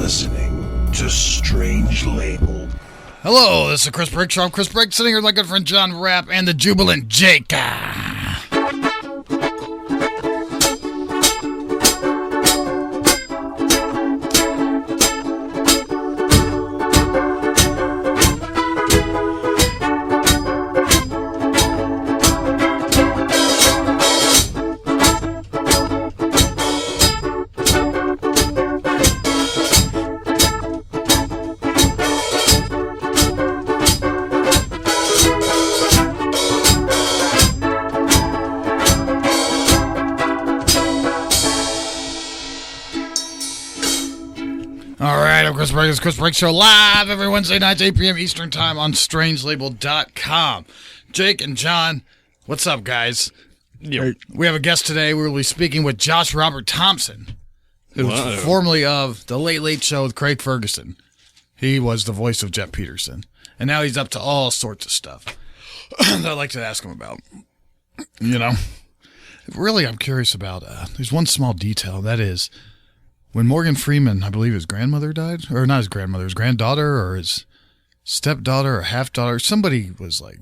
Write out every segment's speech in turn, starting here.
listening to Strange Label. Hello, this is Chris Briggs Show. I'm Chris Briggs, sitting here with my good friend John Rapp and the jubilant Jake. Chris Briggs Show live every Wednesday night, 8 p.m. Eastern Time on strangelabel.com. Jake and John, what's up, guys? Hey. We have a guest today. We will be speaking with Josh Robert Thompson, who was formerly of The Late Late Show with Craig Ferguson. He was the voice of Jeff Peterson, and now he's up to all sorts of stuff that I'd like to ask him about. You know, really, I'm curious about, there's one small detail, that is, when Morgan Freeman, I believe his grandmother died, or not his grandmother, his granddaughter or his stepdaughter or half-daughter, somebody was like,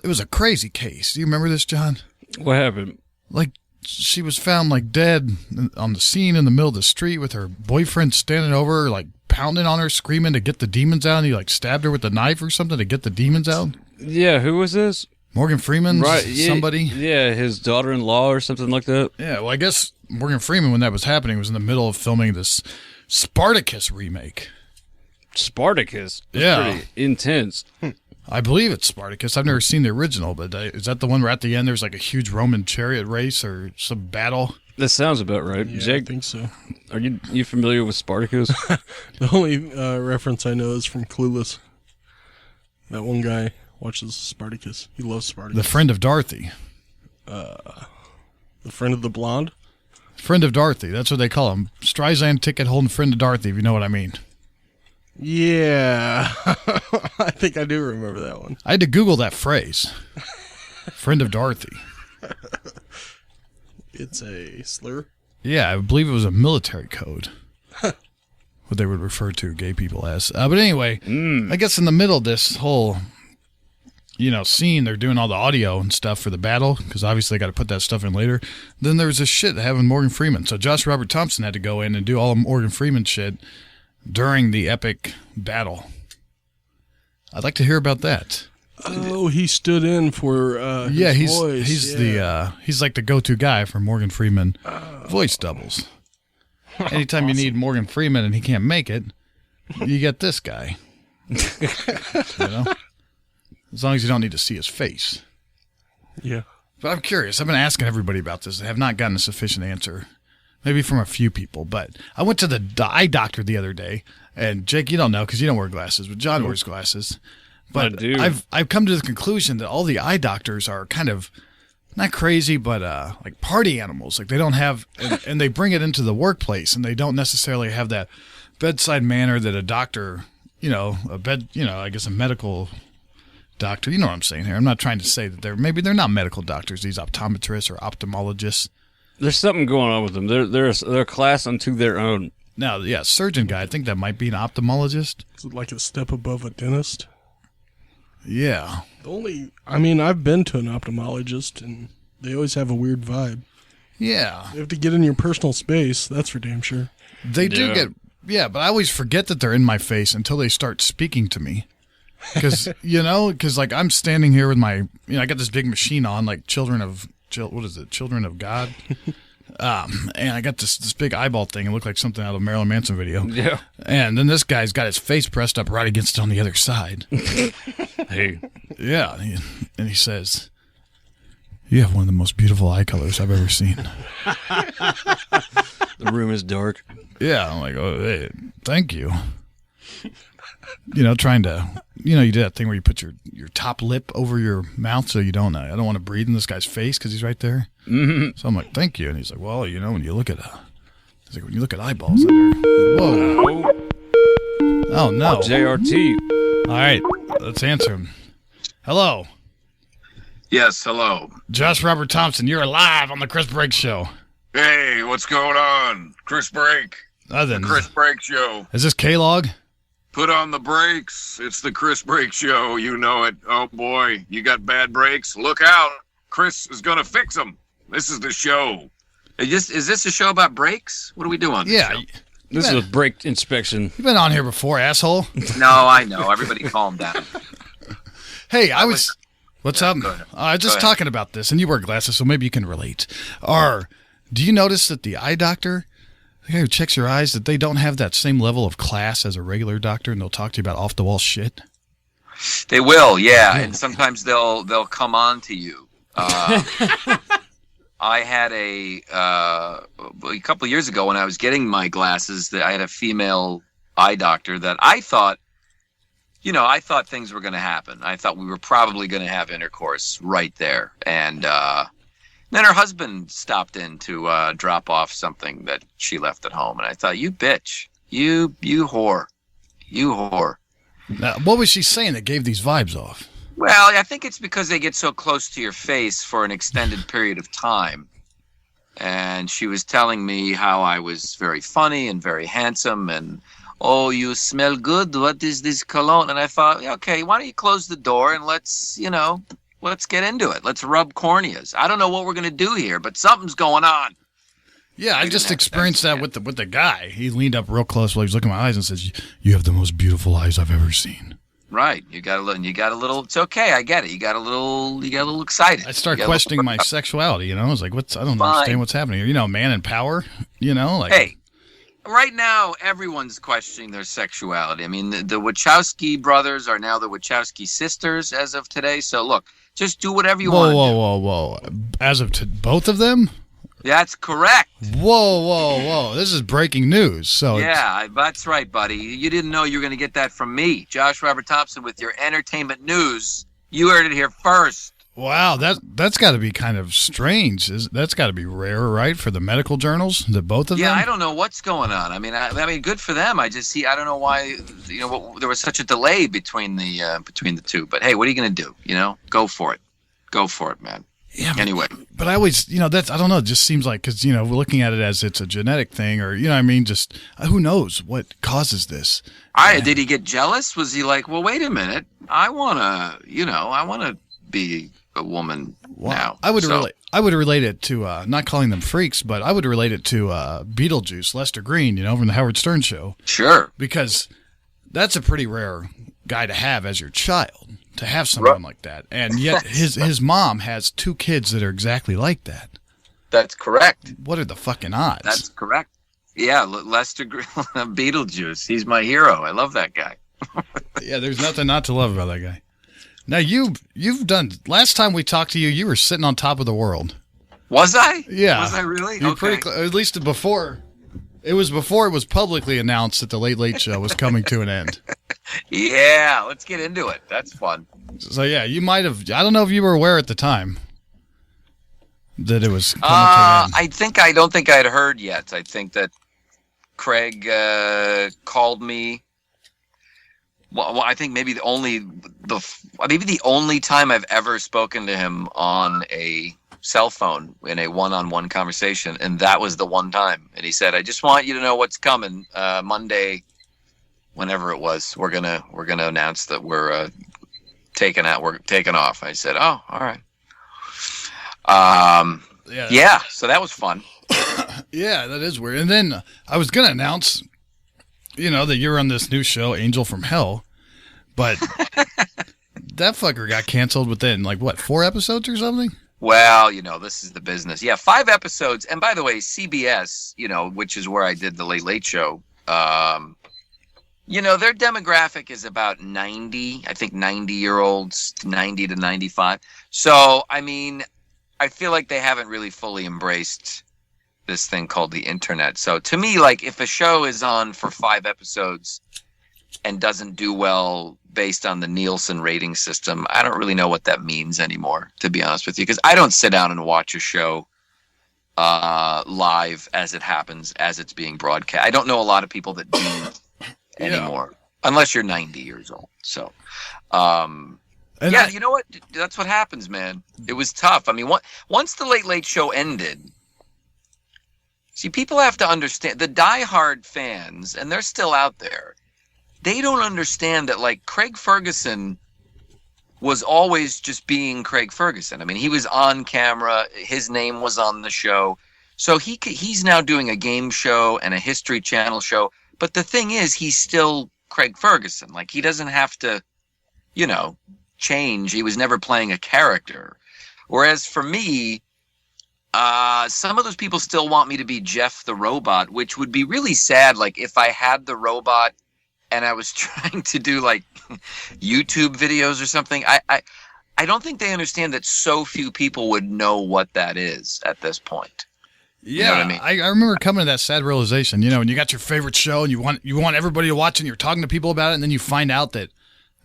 it was a crazy case. Do you remember this, John? What happened? Like, she was found like dead on the scene in the middle of the street with her boyfriend standing over her, like pounding on her, screaming to get the demons out, and he like stabbed her with a knife or something to get the demons out. Yeah, who was this? Morgan Freeman, right, somebody. Yeah, his daughter-in-law or something like that. Yeah, well, I guess Morgan Freeman, when that was happening, was in the middle of filming this Spartacus remake. Spartacus? That's Yeah. pretty intense. I believe it's Spartacus. I've never seen the original, but is that the one where at the end there's like a huge Roman chariot race or some battle? That sounds about right. Yeah, Jake, I think so. are you familiar with Spartacus? The only reference I know is from Clueless. That one guy watches Spartacus. He loves Spartacus. The friend of Dorothy. The friend of the blonde? Friend of Dorothy. That's what they call him. Streisand ticket holding friend of Dorothy, if you know what I mean. Yeah. I think I do remember that one. I had to Google that phrase. Friend of Dorothy. It's a slur? Yeah, I believe it was a military code. What they would refer to gay people as. But anyway, I guess in the middle of this whole, scene, they're doing all the audio and stuff for the battle, because obviously they got to put that stuff in later. Then there was this shit having Morgan Freeman. So Josh Robert Thompson had to go in and do all of Morgan Freeman shit during the epic battle. I'd like to hear about that. Oh, he stood in for his voice. He's like the go-to guy for Morgan Freeman voice doubles. Anytime you need Morgan Freeman and he can't make it, you get this guy. As long as you don't need to see his face. Yeah. But I'm curious. I've been asking everybody about this. I have not gotten a sufficient answer. Maybe from a few people. But I went to the eye doctor the other day. And Jake, you don't know because you don't wear glasses. But John wears glasses. But I do. I've come to the conclusion that all the eye doctors are kind of, not crazy, but like party animals. Like they don't have, and they bring it into the workplace. And they don't necessarily have that bedside manner that a doctor, I guess a medical doctor, you know what I'm saying here. I'm not trying to say that they're not medical doctors, these optometrists or ophthalmologists. There's something going on with them. They're a class unto their own. Now, yeah, surgeon guy, I think that might be an ophthalmologist. Is it like a step above a dentist? Yeah. I've been to an ophthalmologist, and they always have a weird vibe. Yeah. You have to get in your personal space, that's for damn sure. They do but I always forget that they're in my face until they start speaking to me. Because, like I'm standing here with my, I got this big machine on, like Children of God? And I got this big eyeball thing. It looked like something out of a Marilyn Manson video. Yeah. And then this guy's got his face pressed up right against it on the other side. Hey. Yeah. And he says, "You have one of the most beautiful eye colors I've ever seen." The room is dark. Yeah. I'm like, oh, hey, thank you. Trying to, you do that thing where you put your top lip over your mouth so I don't want to breathe in this guy's face because he's right there. Mm-hmm. So I'm like, thank you. And he's like, well, when you look at eyeballs, whoa. Oh, no. JRT. All right. Let's answer him. Hello. Yes, hello. Josh Robert Thompson, you're live on the Chris Briggs Show. Hey, what's going on? Chris Brake. The Chris Brake Show. Is this K-Log? Put on the brakes. It's the Chris Brake Show. You know it. Oh, boy. You got bad brakes? Look out. Chris is going to fix them. This is the show. Is this a show about brakes? What are we doing on this show? This is a brake inspection. You've been on here before, asshole. No, I know. Everybody calm down. Hey, what's up? I was just ahead. talking about this, and you wear glasses, so maybe you can relate. Do you notice that the eye doctor, the guy who checks your eyes, that they don't have that same level of class as a regular doctor, and they'll talk to you about off-the-wall shit? They will, yeah. And sometimes they'll come on to you. I had a couple of years ago when I was getting my glasses, that I had a female eye doctor that I thought things were going to happen. I thought we were probably going to have intercourse right there. And then her husband stopped in to drop off something that she left at home. And I thought, you bitch, you whore, you whore. Now, what was she saying that gave these vibes off? Well, I think it's because they get so close to your face for an extended period of time. And she was telling me how I was very funny and very handsome and, oh, you smell good. What is this cologne? And I thought, okay, why don't you close the door and let's get into it. Let's rub corneas. I don't know what we're going to do here, but something's going on. Yeah, I just experienced that with the guy. He leaned up real close while he was looking at my eyes and says, "You have the most beautiful eyes I've ever seen." Right. You got a little, it's okay. I get it. You got a little excited. I start questioning my sexuality, I was like, I don't understand what's happening here. Man in power, Hey, right now, everyone's questioning their sexuality. I mean, the Wachowski brothers are now the Wachowski sisters as of today. So look, just do whatever you want to do. Whoa. As of both of them? That's correct. Whoa. This is breaking news. So yeah, that's right, buddy. You didn't know you were going to get that from me, Josh Robert Thompson, with your entertainment news. You heard it here first. Wow, that's got to be kind of strange. That's got to be rare, right, for the medical journals, the both of them? Yeah, I don't know what's going on. I mean, good for them. I don't know why, there was such a delay between the two. But hey, what are you going to do? Go for it. Go for it, man. Yeah. Anyway. But I always, that's, I don't know, it just seems like, because, we're looking at it as it's a genetic thing or, just who knows what causes this. Did he get jealous? Was he like, well, wait a minute. I want to be a woman now. I would relate it to, not calling them freaks, but I would relate it to Beetlejuice, Lester Green, from the Howard Stern show. Sure. Because that's a pretty rare guy to have as your child. To have someone like that, and yet his mom has 2 kids that are exactly like that. That's correct. What are the fucking odds? That's correct. Yeah, Lester Beetlejuice. He's my hero. I love that guy. Yeah, there's nothing not to love about that guy. Now you've done. Last time we talked to you, you were sitting on top of the world. Was I? Yeah. Was I really? You're okay. pretty at least before. It was before it was publicly announced that the Late Late Show was coming to an end. Yeah, let's get into it. That's fun. So yeah, you might have. I don't know if you were aware at the time that it was coming to an end. I don't think I'd heard yet. I think that Craig called me. Well, I think maybe the only time I've ever spoken to him on a cell phone in a one-on-one conversation, and that was the one time. And he said, "I just want you to know what's coming Monday, whenever it was. We're gonna announce that we're taking off." I said, "Oh, all right." Yeah. So that was fun. Yeah, that is weird. And then I was gonna announce, that you're on this new show, Angel from Hell, but that fucker got canceled within 4 episodes or something. Well, this is the business. Yeah, 5 episodes. And by the way, CBS, which is where I did the Late Late Show, their demographic is about 90, I think 90-year-olds, 90 to 95. So, I mean, I feel like they haven't really fully embraced this thing called the internet. So to me, if a show is on for 5 episodes and doesn't do well based on the Nielsen rating system, I don't really know what that means anymore, to be honest with you, because I don't sit down and watch a show live as it happens, as it's being broadcast. I don't know a lot of people that do anymore, unless you're 90 years old. So, you know what? That's what happens, man. It was tough. I mean, once the Late Late Show ended, See, people have to understand, the diehard fans, and they're still out there, they don't understand that, like, Craig Ferguson was always just being Craig Ferguson. I mean, he was on camera. His name was on the show. So he's now doing a game show and a History Channel show. But the thing is, he's still Craig Ferguson. Like, he doesn't have to, change. He was never playing a character. Whereas for me, some of those people still want me to be Jeff the Robot, which would be really sad. Like, if I had the robot and I was trying to do like YouTube videos or something, I don't think they understand that so few people would know what that is at this point. Yeah, you know what I mean? I remember coming to that sad realization, when you got your favorite show and you want everybody to watch it and you're talking to people about it, and then you find out that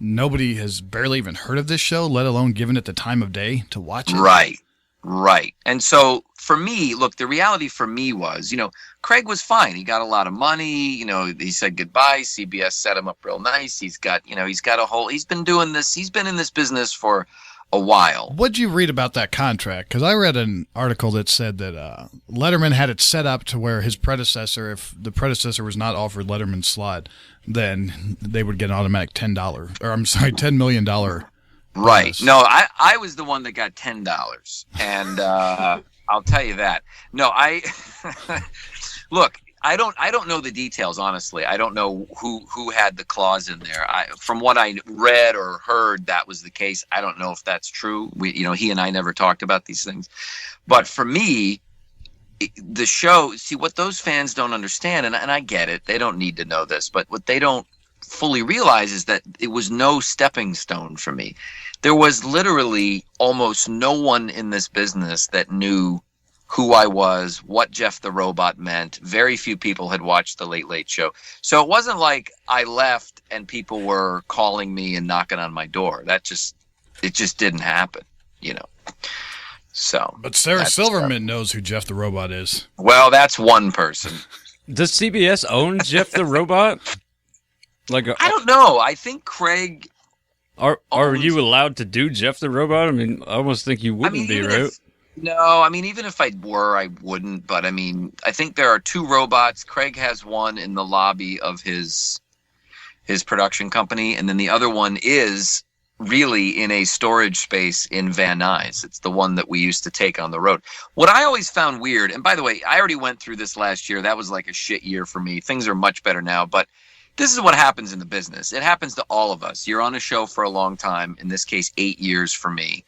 nobody has barely even heard of this show, let alone given it the time of day to watch it. Right. And so for me, look, the reality for me was, Craig was fine. He got a lot of money. He said goodbye. CBS set him up real nice. He's got he's been doing this. He's been in this business for a while. What'd you read about that contract? Because I read an article that said that Letterman had it set up to where his predecessor, if the predecessor was not offered Letterman's slot, then they would get an automatic $10 million. Right. Bonus. No, I was the one that got $10, and I'll tell you that. No, look. I don't know the details, honestly. I don't know who had the clause in there. From what I read or heard, that was the case. I don't know if that's true. He and I never talked about these things. But for me, the show, see, what those fans don't understand, and I get it, they don't need to know this, but what they don't fully realize is that it was no stepping stone for me. There was literally almost no one in this business that knew who I was, what Jeff the Robot meant. Very few people had watched The Late Late Show. So it wasn't like I left and people were calling me and knocking on my door. It just didn't happen, So. But Sarah Silverman knows who Jeff the Robot is. Well, that's one person. Does CBS own Jeff the Robot? I don't know. I think Craig. Are you allowed to do Jeff the Robot? I mean, I almost think you wouldn't be, right? No, I mean, even if I were, I wouldn't. But I mean, I think there are two robots. Craig has one in the lobby of his production company, and then the other one is really in a storage space in Van Nuys. It's the one that we used to take on the road. What I always found weird, and by the way, I already went through this last year. That was like a shit year for me. Things are much better now, but this is what happens in the business. It happens to all of us. You're on a show for a long time, in this case, 8 years for me.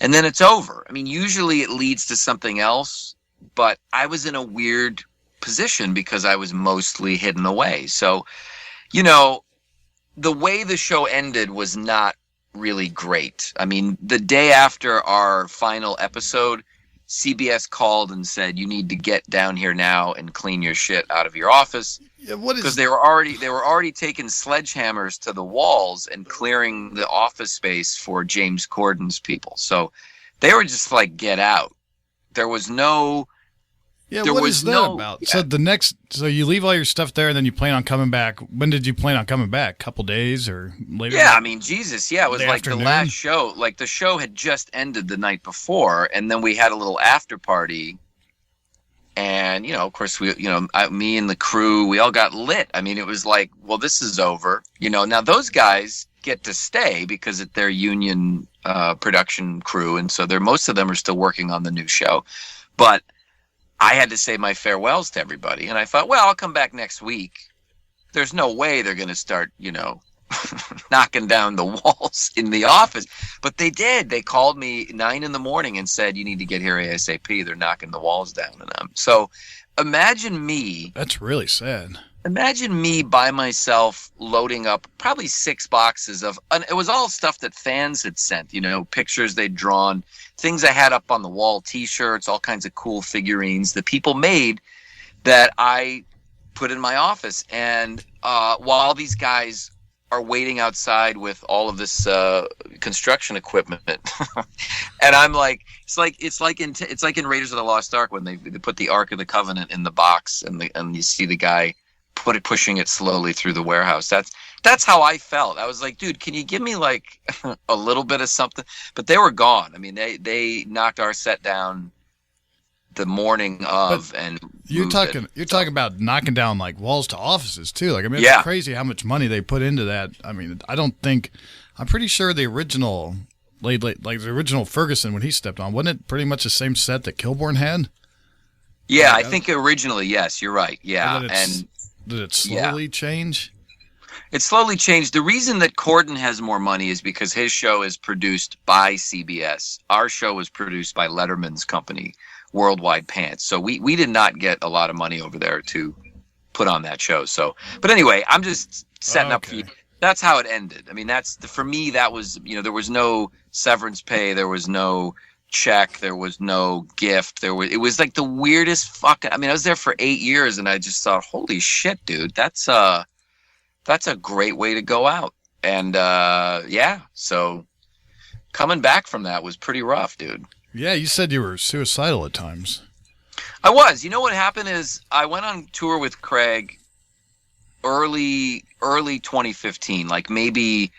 And then it's over. I mean, usually it leads to something else, but I was in a weird position because I was mostly hidden away. So, the way the show ended was not really great. I mean, the day after our final episode, CBS called and said, you need to get down here now and clean your shit out of your office. Yeah, because they were already taking sledgehammers to the walls and clearing the office space for James Corden's people. So they were just like, get out. There was no. Yeah, what is that about? Yeah. So you leave all your stuff there, and then you plan on coming back. When did you plan on coming back? Couple days or later? Yeah, I mean, Jesus, yeah, it was like afternoon? The last show. Like the show had just ended the night before, and then we had a little after party. And, of course, me and the crew, we all got lit. I mean, it was like, well, this is over. Now those guys get to stay because it's their union production crew. And so most of them are still working on the new show. But I had to say my farewells to everybody. And I thought, well, I'll come back next week. There's no way they're going to start, knocking down the walls in the office. But they did. They called me 9 a.m. and said, you need to get here ASAP. They're knocking the walls down. So imagine me. That's really sad. Imagine me by myself loading up probably 6 boxes of, it was all stuff that fans had sent, pictures they'd drawn, things I had up on the wall, T-shirts, all kinds of cool figurines that people made that I put in my office. And while these guys are waiting outside with all of this construction equipment, and I'm like, it's like in Raiders of the Lost Ark when they put the Ark of the Covenant in the box, and you see the guy pushing it slowly through the warehouse. That's how I felt. I was like, dude, can you give me like a little bit of something? But they were gone. I mean, they knocked our set down the morning of, and you're talking about knocking down like walls to offices too. Like, I mean, Yeah. it's crazy how much money they put into that. I mean, I'm pretty sure the original like the original Ferguson, when he stepped on, wasn't it pretty much the same set that Kilborn had? Yeah, I think originally, yes, you're right. Yeah, and did it slowly change? It slowly changed. The reason that Corden has more money is because his show is produced by CBS. Our show was produced by Letterman's company, Worldwide Pants. So we did not get a lot of money over there to put on that show. So, but anyway, I'm just setting up for you. That's how it ended. I mean, for me, that was, there was no severance pay. There was no check. There was no gift. It was like the weirdest fucking, I mean, I was there for 8 years and I just thought, holy shit, dude, that's a great way to go out. And, so coming back from that was pretty rough, dude. Yeah, you said you were suicidal at times. I was. You know what happened is I went on tour with Craig early 2015, like maybe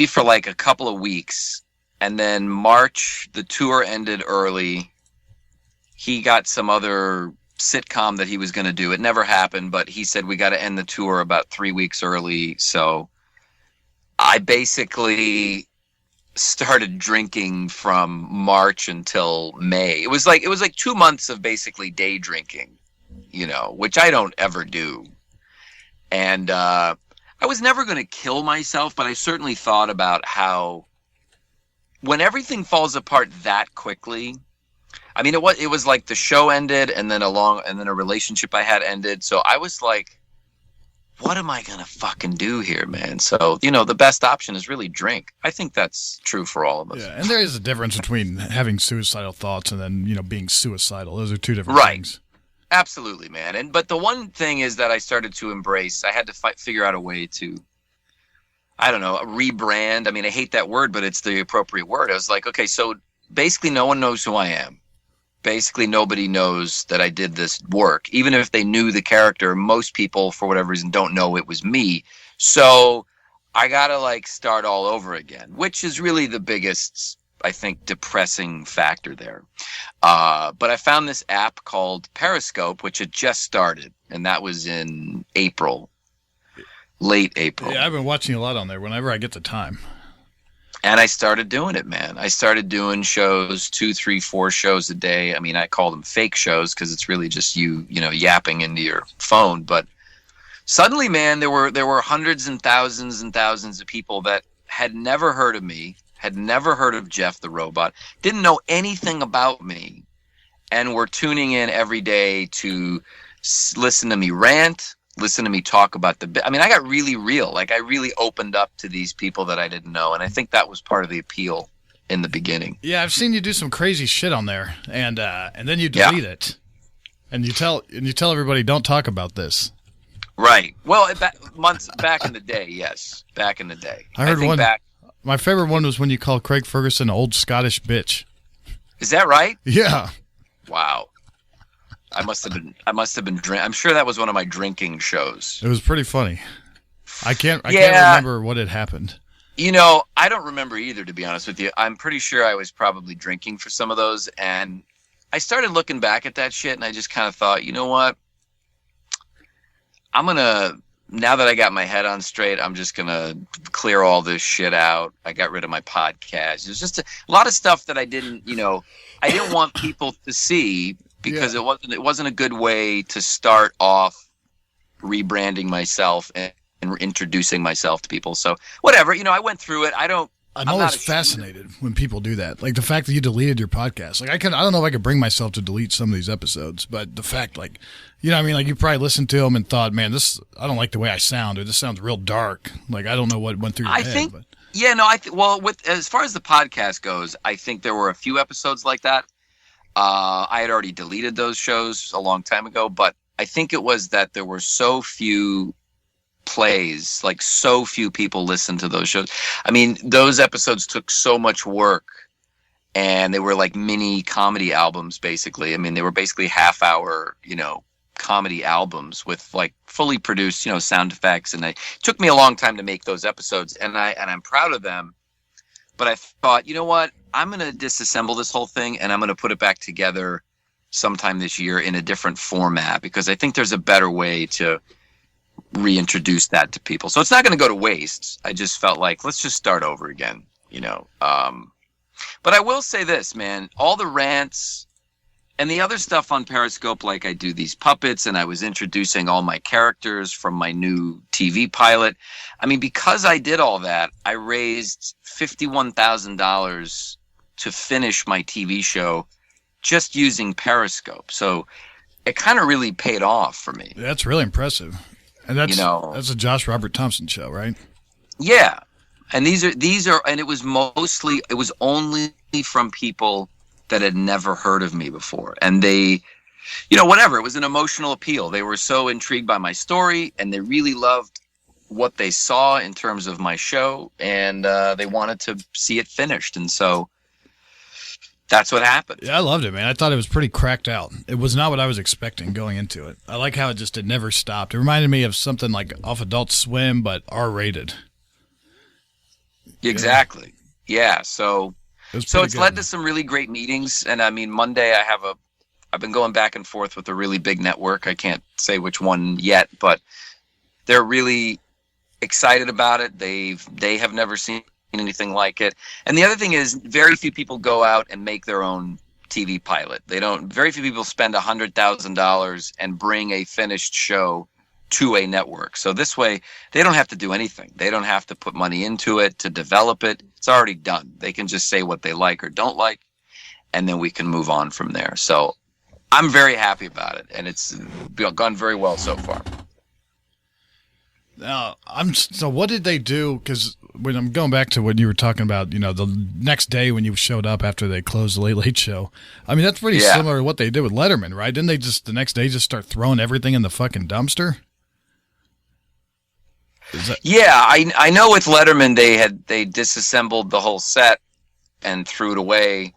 for like a couple of weeks. And then March, the tour ended early. He got some other sitcom that he was going to do. It never happened, but he said we got to end the tour about 3 weeks early. So I basically started drinking from March until May. It was like 2 months of basically day drinking, which I don't ever do. And I was never going to kill myself, but I certainly thought about how when everything falls apart that quickly, I mean, it was like the show ended and then a relationship I had ended. So I was like, what am I going to fucking do here, man? So, the best option is really drink. I think that's true for all of us. Yeah, and there is a difference between having suicidal thoughts and then, being suicidal. Those are two different things. Absolutely, man. But the one thing is that I started to embrace, I had to figure out a way to, I don't know, rebrand. I mean, I hate that word, but it's the appropriate word. I was like, okay, so basically no one knows who I am. Basically nobody knows that I did this work. Even if they knew the character, most people, for whatever reason, don't know it was me. So I got to start all over again, which is really the biggest, I think, depressing factor there. But I found this app called Periscope, which had just started, and that was in late April. Yeah, I've been watching a lot on there whenever I get the time. And I started doing it, man. I started doing shows, 2, 3, 4 shows a day. I mean, I call them fake shows because it's really just you yapping into your phone. But suddenly, man, there were hundreds and thousands of people that had never heard of me, had never heard of Jeff the Robot, didn't know anything about me, and were tuning in every day to listen to me rant, listen to me talk about I mean, I got really real. Like, I really opened up to these people that I didn't know, and I think that was part of the appeal in the beginning. Yeah, I've seen you do some crazy shit on there, and then you delete it, and you tell everybody, don't talk about this. Right. Well, months back in the day, yes, back in the day. I heard one. My favorite one was when you called Craig Ferguson old Scottish bitch. Is that right? Yeah. Wow. I must have been I'm sure that was one of my drinking shows. It was pretty funny. I can't remember what had happened. I don't remember either, to be honest with you. I'm pretty sure I was probably drinking for some of those, and I started looking back at that shit, and I just kind of thought, you know what? Now that I got my head on straight, I'm just gonna clear all this shit out. I got rid of my podcast. It was just a lot of stuff that I didn't want people to see, because it wasn't a good way to start off rebranding myself and introducing myself to people. So whatever, I went through it. I'm always fascinated when people do that. Like the fact that you deleted your podcast. Like I don't know if I could bring myself to delete some of these episodes, but the fact, like, what I mean? Like you probably listened to them and thought, man, I don't like the way I sound, or this sounds real dark. Like I don't know what went through your head. As far as the podcast goes, I think there were a few episodes like that. I had already deleted those shows a long time ago, but I think it was that there were so few plays, like so few people listened to those shows. I mean, those episodes took so much work, and they were like mini comedy albums, basically. I mean, they were basically half-hour, comedy albums with like fully produced, sound effects, and it took me a long time to make those episodes, and I'm proud of them. But I thought, you know what? I'm going to disassemble this whole thing, and I'm going to put it back together sometime this year in a different format, because I think there's a better way to reintroduce that to people. So it's not going to go to waste. I just felt like, let's just start over again, you know. But I will say this, man, all the rants and the other stuff on Periscope, like I do these puppets and I was introducing all my characters from my new TV pilot. I mean, because I did all that, I raised $51,000 to finish my TV show just using Periscope. So it kind of really paid off for me. That's really impressive. And that's, you know, that's a Josh Robert Thompson Show, right? Yeah. And these are, and it was only from people that had never heard of me before. And they, you know, whatever, it was an emotional appeal. They were so intrigued by my story and they really loved what they saw in terms of my show, and they wanted to see it finished. And so that's what happened. Yeah, I loved it, man. I thought it was pretty cracked out. It was not what I was expecting going into it. I like how it never stopped. It reminded me of something like off Adult Swim, but R-rated. Exactly. Yeah. So it's good. Led to some really great meetings. And I mean, Monday I've been going back and forth with a really big network. I can't say which one yet, but they're really excited about it. They have never seen anything like it. And the other thing is, very few people go out and make their own TV pilot. Very few people spend $100,000 and bring a finished show to a network. So this way, they don't have to do anything. They don't have to put money into it to develop it. It's already done. They can just say what they like or don't like, and then we can move on from there. So I'm very happy about it, and it's gone very well so far. Now, so what did they do? Because when I'm going back to when you were talking about, you know, the next day when you showed up after they closed the Late Late Show, I mean, that's pretty similar to what they did with Letterman, right? Didn't they just the next day just start throwing everything in the fucking dumpster? Yeah, I know with Letterman they disassembled the whole set and threw it away.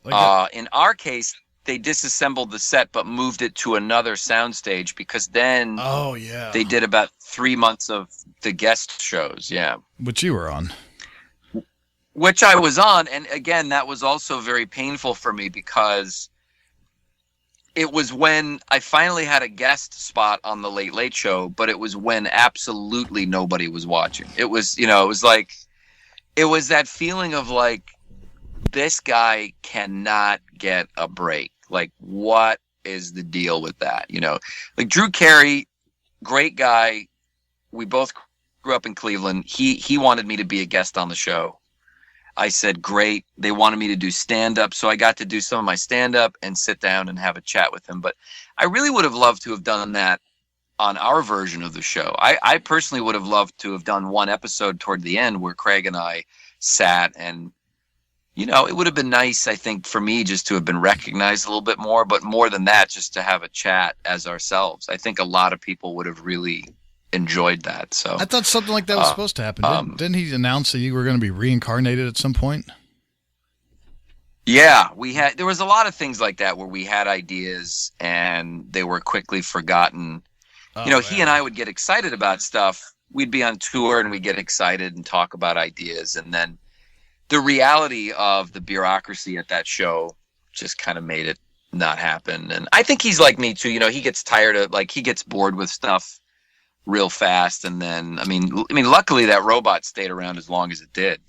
In our case, they disassembled the set but moved it to another soundstage, because then they did about 3 months of the guest shows. Yeah, which you were on. Which I was on, and again, that was also very painful for me, because it was when I finally had a guest spot on the Late Late Show, but it was when absolutely nobody was watching. It was, you know, it was that feeling of like, this guy cannot get a break. Like, what is the deal with that? You know, like Drew Carey, great guy. We both grew up in Cleveland. He wanted me to be a guest on the show. I said, great. They wanted me to do stand-up, so I got to do some of my stand-up and sit down and have a chat with him. But I really would have loved to have done that on our version of the show. I personally would have loved to have done one episode toward the end where Craig and I sat, and, you know, it would have been nice, I think, for me just to have been recognized a little bit more, but more than that, just to have a chat as ourselves. I think a lot of people would have really enjoyed that. So I thought something like that was supposed to happen. Didn't he announce that you were going to be reincarnated at some point? Yeah, there was a lot of things like that where we had ideas and they were quickly forgotten. You know, he and I would get excited about stuff. We'd be on tour and we'd get excited and talk about ideas, and then the reality of the bureaucracy at that show just kind of made it not happen. And I think he's like me too. You know, he gets tired of, like, he gets bored with stuff real fast. And then, I mean, luckily that robot stayed around as long as it did,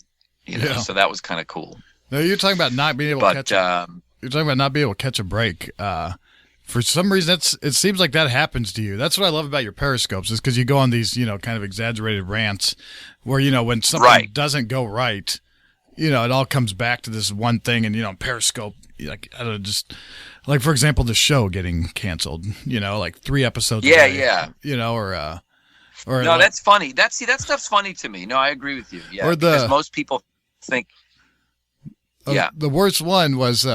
you know, so that was kind of cool. No, you're talking about not being able to catch you're talking about not being able to catch a break. For some reason, it seems like that happens to you. That's what I love about your Periscopes, is because you go on these, you know, kind of exaggerated rants where, you know, when something doesn't go right, you know, it all comes back to this one thing. And, you know, Periscope, like, I don't know, just like, for example, the show getting canceled, you know, like 3 episodes. Yeah. You know, or no, like, that's funny. That stuff's funny to me. No, I agree with you. Yeah. Or because most people think, the worst one was,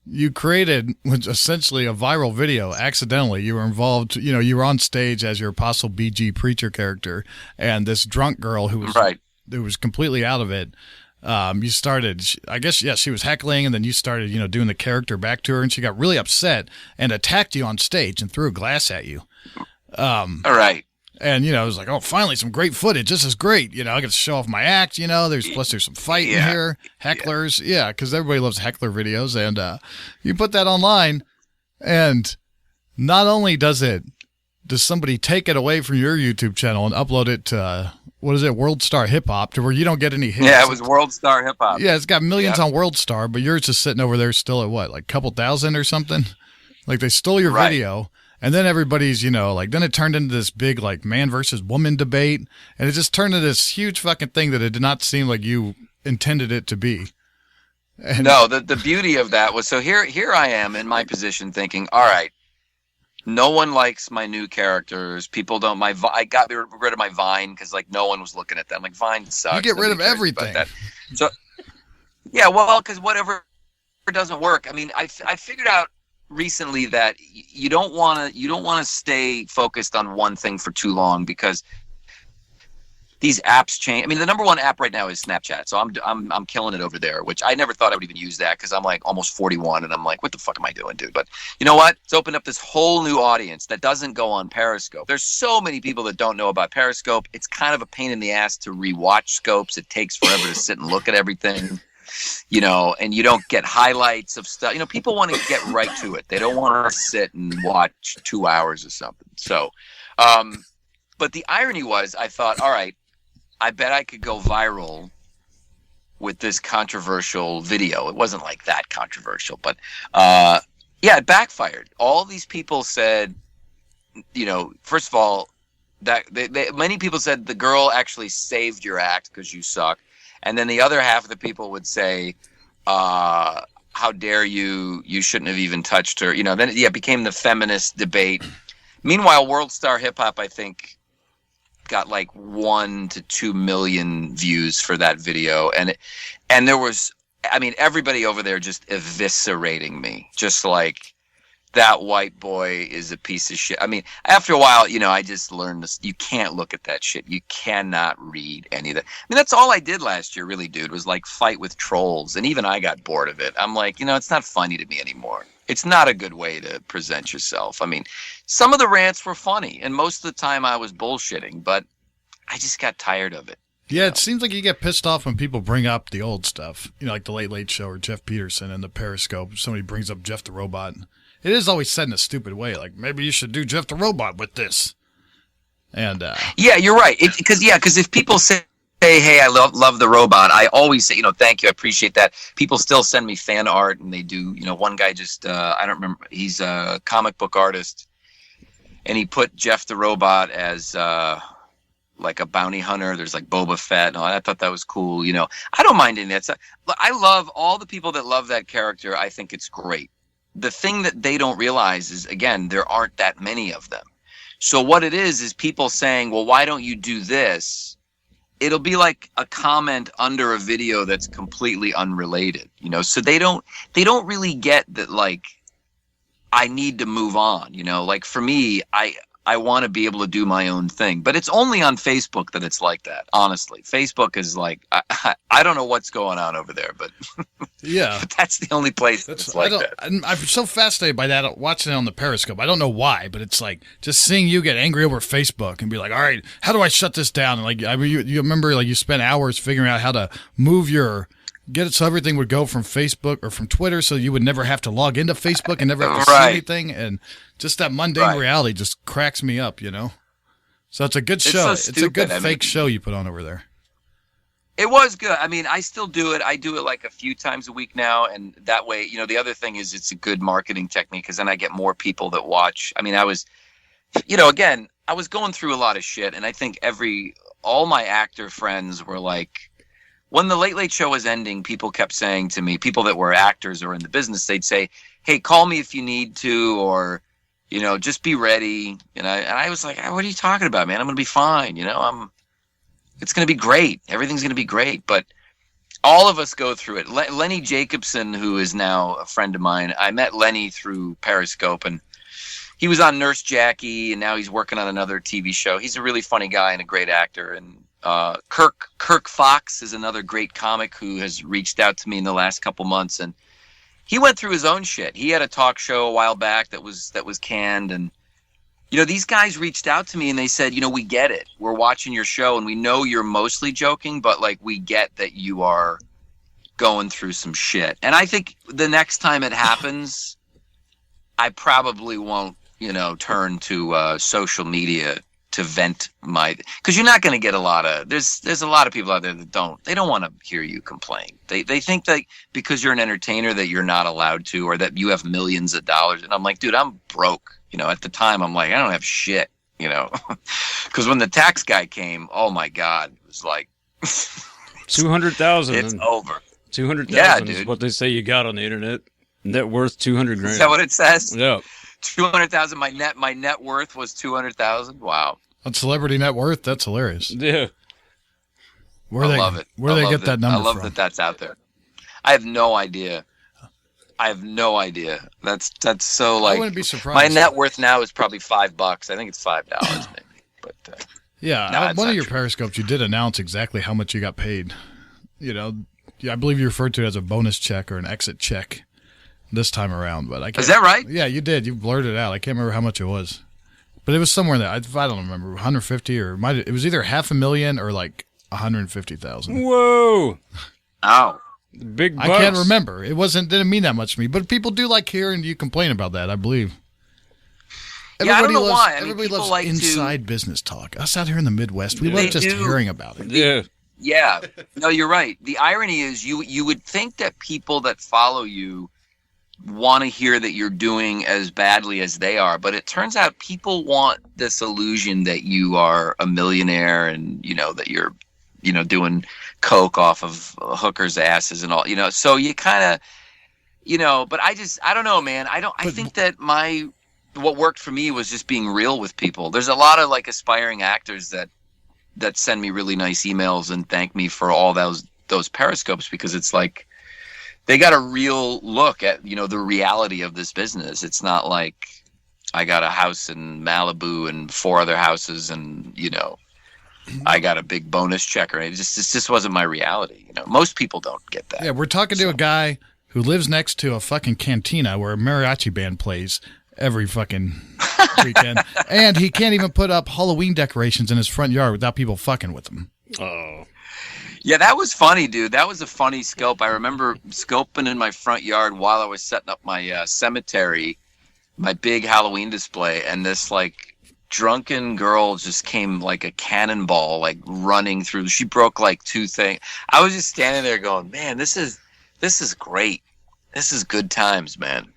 you created essentially a viral video accidentally. You were involved, you know, you were on stage as your Apostle BG preacher character, and this drunk girl who was completely out of it. You started, I guess, she was heckling, and then you started, you know, doing the character back to her, and she got really upset and attacked you on stage and threw a glass at you. All right. And, you know, it was like, oh, finally some great footage. This is great. You know, I get to show off my act, you know, there's some fighting here, hecklers. Yeah, because everybody loves heckler videos. And you put that online, And not only does somebody take it away from your YouTube channel and upload it to, what is it, World Star Hip Hop, to where you don't get any hits. Yeah, it was World Star Hip Hop. Yeah, it's got millions on World Star, but yours is sitting over there still at what, like a couple thousand or something? Like they stole your video, and then everybody's, like then it turned into this big like man versus woman debate, and it just turned into this huge fucking thing that it did not seem like you intended it to be. And no, the beauty of that was, so here I am in my position thinking, all right, no one likes my new characters. People don't. I got rid of my Vine because like no one was looking at them. Like Vine sucks. You get rid of everything. So yeah, well, because whatever doesn't work. I mean, I figured out recently that you don't want to stay focused on one thing for too long, because these apps change. I mean, the number one app right now is Snapchat. So I'm killing it over there, which I never thought I would even use that because I'm like almost 41 and I'm like, what the fuck am I doing, dude? But you know what? It's opened up this whole new audience that doesn't go on Periscope. There's so many people that don't know about Periscope. It's kind of a pain in the ass to rewatch scopes. It takes forever to sit and look at everything, and you don't get highlights of stuff. People want to get right to it. They don't want to sit and watch 2 hours or something. So, but the irony was, I thought, all right, I bet I could go viral with this controversial video. It wasn't like that controversial, but it backfired. All these people said, first of all, that many people said the girl actually saved your act because you suck. And then the other half of the people would say, how dare you? You shouldn't have even touched her. Then it became the feminist debate. Meanwhile, World Star Hip Hop, I think, got like 1 to 2 million views for that video, and there was, everybody over there just eviscerating me, just like, that white boy is a piece of shit. After a while, I just learned this. You can't look at that shit. You cannot read any of that. That's all I did last year, really, dude, was like fight with trolls, and even I got bored of it. I'm like, it's not funny to me anymore. It's not a good way to present yourself. Some of the rants were funny, and most of the time I was bullshitting, but I just got tired of it. Yeah, it seems like you get pissed off when people bring up the old stuff, like the Late Late Show or Jeff Peterson and the Periscope. Somebody brings up Jeff the Robot. It is always said in a stupid way, like, maybe you should do Jeff the Robot with this. And yeah, you're right. Because if people say, hey, I love the robot, I always say, thank you, I appreciate that. People still send me fan art, and they do. One guy just, I don't remember, he's a comic book artist, and he put Jeff the Robot as like a bounty hunter. There's like Boba Fett, and I thought that was cool. I don't mind any of that. I love all the people that love that character. I think it's great. The thing that they don't realize is, again, there aren't that many of them. So what it is people saying, well, why don't you do this? It'll be like a comment under a video that's completely unrelated, so they don't really get that, like, I need to move on, like for me, I want to be able to do my own thing, but it's only on Facebook that it's like that. Honestly, Facebook is like, I don't know what's going on over there, but yeah, but that's the only place that's like that. I'm so fascinated by that, watching it on the Periscope. I don't know why, but it's like just seeing you get angry over Facebook and be like, all right, how do I shut this down? And like, you remember, like, you spent hours figuring out how to get it so everything would go from Facebook or from Twitter, so you would never have to log into Facebook and never have to see anything. And just that mundane reality just cracks me up, So it's a good show. So it's a good fake show you put on over there. It was good. I still do it. I do it like a few times a week now, and that way, the other thing is it's a good marketing technique because then I get more people that watch. I was, again, I was going through a lot of shit, and I think all my actor friends were like, when the Late Late Show was ending, people kept saying to me, people that were actors or in the business, they'd say, hey, call me if you need to, or, just be ready. And I was like, what are you talking about, man? I'm going to be fine. It's going to be great. Everything's going to be great. But all of us go through it. Lenny Jacobson, who is now a friend of mine, I met Lenny through Periscope, and he was on Nurse Jackie, and now he's working on another TV show. He's a really funny guy and a great actor. And Kirk Fox is another great comic who has reached out to me in the last couple months, and he went through his own shit. He had a talk show a while back that was canned, and these guys reached out to me and they said, we get it. We're watching your show and we know you're mostly joking, but like we get that you are going through some shit. And I think the next time it happens, I probably won't, turn to social media to vent because you're not going to get a lot of, there's a lot of people out there that don't want to hear you complain. They think that because you're an entertainer that you're not allowed to, or that you have millions of dollars. And I'm like, dude, I'm broke. At the time I'm like, I don't have shit, because when the tax guy came, oh my God, it was like 200,000. It's over. 200,000 is what they say you got on the internet. Net worth 200 grand. Is that what it says? Yeah. 200,000. My net worth was 200,000. Wow. On celebrity net worth, that's hilarious. Yeah. I love it. Where do they get that number from? I love from? that that's out there. I have no idea. That's so like. I wouldn't be surprised. My net worth now is probably $5. I think it's $5 maybe. But yeah, one of your Periscopes, you did announce exactly how much you got paid. I believe you referred to it as a bonus check or an exit check this time around. But I can't, is that right? Yeah, you did. You blurted it out. I can't remember how much it was, but it was somewhere in there. I don't remember, 150 or it was either $500,000 or like 150,000. Whoa! Oh. Big bucks. I can't remember. Didn't mean that much to me, but people do like hearing you complain about that, I believe. Yeah, I don't know why. Everybody loves inside business talk. Us out here in the Midwest, we love just hearing about it. Yeah. Yeah. No, you're right. The irony is you would think that people that follow you want to hear that you're doing as badly as they are, but it turns out people want this illusion that you are a millionaire and, that you're, doing coke off of hookers' asses and all, so you kind of, but I don't know, man. I think that what worked for me was just being real with people. There's a lot of like aspiring actors that send me really nice emails and thank me for all those Periscopes, because it's like they got a real look at, the reality of this business. It's not like I got a house in Malibu and 4 other houses and, I got a big bonus check. It just wasn't my reality. Most people don't get that. Yeah, we're talking to a guy who lives next to a fucking cantina where a mariachi band plays every fucking weekend. And he can't even put up Halloween decorations in his front yard without people fucking with him. Oh. Yeah, that was funny, dude. That was a funny scope. I remember scoping in my front yard while I was setting up my cemetery, my big Halloween display, and this like drunken girl just came like a cannonball, like running through. She broke like 2 things. I was just standing there going, man, this is great. This is good times, man.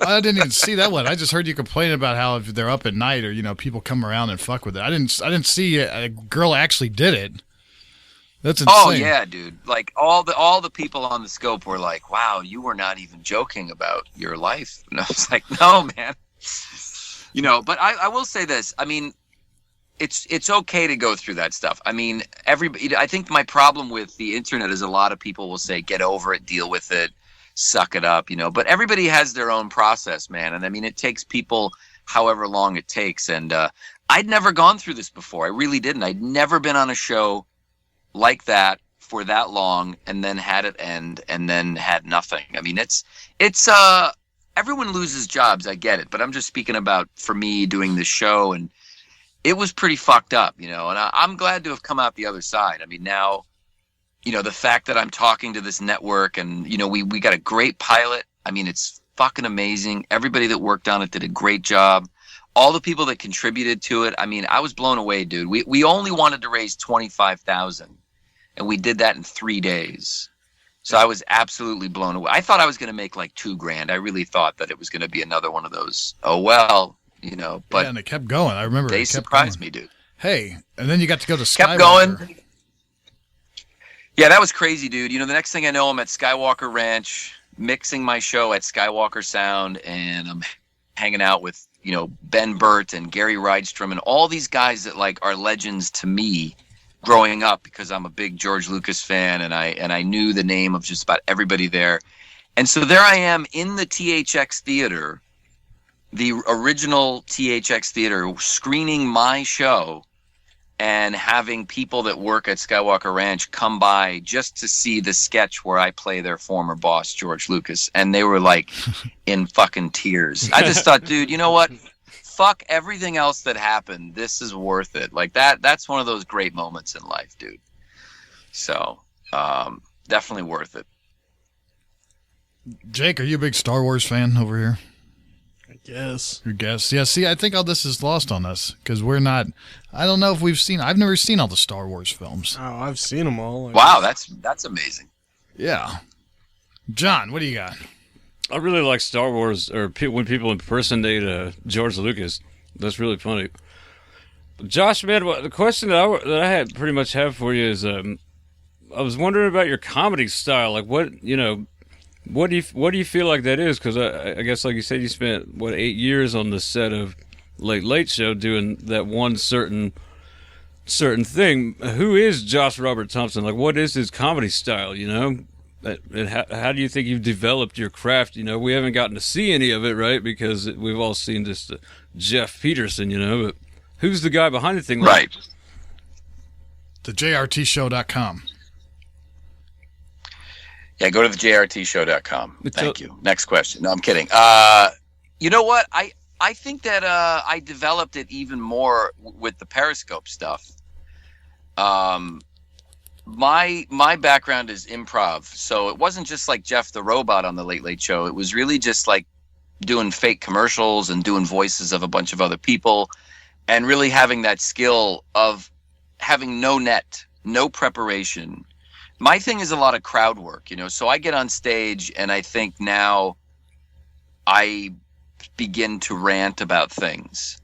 I didn't even see that one. I just heard you complain about how if they're up at night or people come around and fuck with it. I didn't see a girl actually did it. That's insane. Oh yeah, dude. Like all the people on the scope were like, wow, you were not even joking about your life. And I was like, no, man. But I will say this. I mean, it's okay to go through that stuff. I mean, I think my problem with the internet is a lot of people will say, get over it, deal with it, suck it up, but everybody has their own process, man. And I mean, it takes people however long it takes. And I'd never gone through this before. I really didn't. I'd never been on a show like that for that long and then had it end and then had nothing. I mean, it's everyone loses jobs. I get it. But I'm just speaking about for me doing this show, and it was pretty fucked up, and I'm glad to have come out the other side. I mean, now, the fact that I'm talking to this network and, we got a great pilot. I mean, it's fucking amazing. Everybody that worked on it did a great job. All the people that contributed to it. I mean, I was blown away, dude. We only wanted to raise $25,000 and we did that in 3 days. So I was absolutely blown away. I thought I was going to make like $2,000. I really thought that it was going to be another one of those, oh, well, but yeah, and it kept going. I remember they surprised me, dude. Hey, and then you got to go to Skywalker. Kept going. Yeah, that was crazy, dude. The next thing I know, I'm at Skywalker Ranch, mixing my show at Skywalker Sound, and I'm hanging out with, Ben Burt and Gary Rydstrom and all these guys that like are legends to me growing up, because I'm a big George Lucas fan, and I knew the name of just about everybody there. And so there I am in the THX Theater, the original THX Theater, screening my show and having people that work at Skywalker Ranch come by just to see the sketch where I play their former boss, George Lucas. And they were like in fucking tears. I just thought, dude, you know what? Fuck everything else that happened. This is worth it. Like that's one of those great moments in life, dude. So, definitely worth it. Jake, are you a big Star Wars fan over here? Yes. Your guess. Yeah, see, I think all this is lost on us because we're not. I don't know if we've seen. I've never seen all the Star Wars films. Oh, I've seen them all. Wow, that's amazing. Yeah. John, what do you got? I really like Star Wars, or when people impersonate George Lucas. That's really funny. Josh, man, the question that I had pretty much have for you is, I was wondering about your comedy style. Like, what do you feel like that is? Because I guess, like you said, you spent 8 years on the set of Late Show doing that one certain thing. Who is Josh Robert Thompson? Like, what is his comedy style? You know, and how do you think you've developed your craft? You know, we haven't gotten to see any of it, right? Because we've all seen just Jeff Peterson. You know, but who's the guy behind the thing? Right. The JRTshow.com. Yeah, go to the JRTshow.com. Thank you. Next question. No, I'm kidding. You know what? I think that I developed it even more with the Periscope stuff. My background is improv, so it wasn't just like Jeff the Robot on the Late Late Show. It was really just like doing fake commercials and doing voices of a bunch of other people, and really having that skill of having no net, no preparation. My thing is a lot of crowd work, you know, so I get on stage and I think now I begin to rant about things,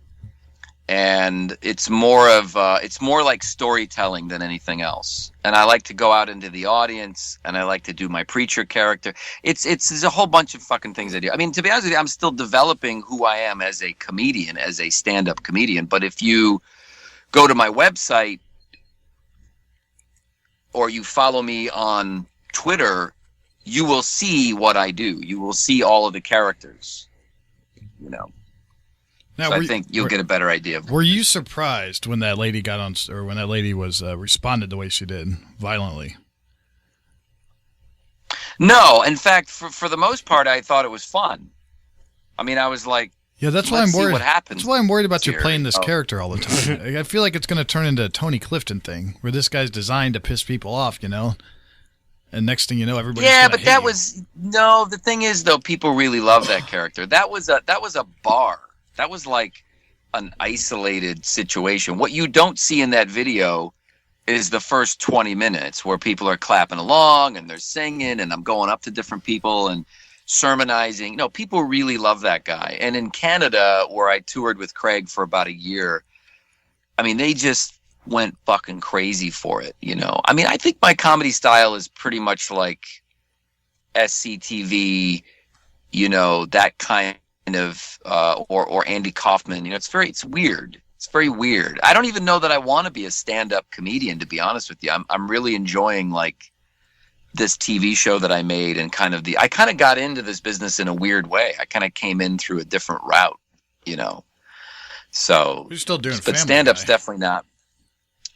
and it's more like storytelling than anything else. And I like to go out into the audience, and I like to do my preacher character. There's a whole bunch of fucking things I do. I mean, to be honest with you, I'm still developing who I am as a comedian, as a stand-up comedian. But if you go to my website, or you follow me on Twitter, you will see what I do. You will see all of the characters, you know. Now, so I think you'll get a better idea of. Were you surprised when that lady got on, or when that lady was responded the way she did, violently? No, in fact, for the most part, I thought it was fun. I mean, I was like, yeah, that's why I'm worried. What happens? That's why I'm worried about you playing this character all the time. I feel like it's going to turn into a Tony Clifton thing, where this guy's designed to piss people off, you know. And next thing you know, everybody's yeah, but that you. was no. The thing is, though, people really love that character. That was a bar. That was like an isolated situation. What you don't see in that video is the first 20 minutes where people are clapping along and they're singing, and I'm going up to different people and sermonizing. No, people really love that guy. And in Canada, where I toured with Craig for about a year, I mean, they just went fucking crazy for it, you know. I mean, I think my comedy style is pretty much like SCTV, you know, that kind of or Andy Kaufman. You know, it's weird. It's very weird. I don't even know that I want to be a stand-up comedian, to be honest with you. I'm really enjoying like this TV show that I made, and I kind of got into this business in a weird way. I kind of came in through a different route, you know. So you're still doing, but stand-up's definitely not.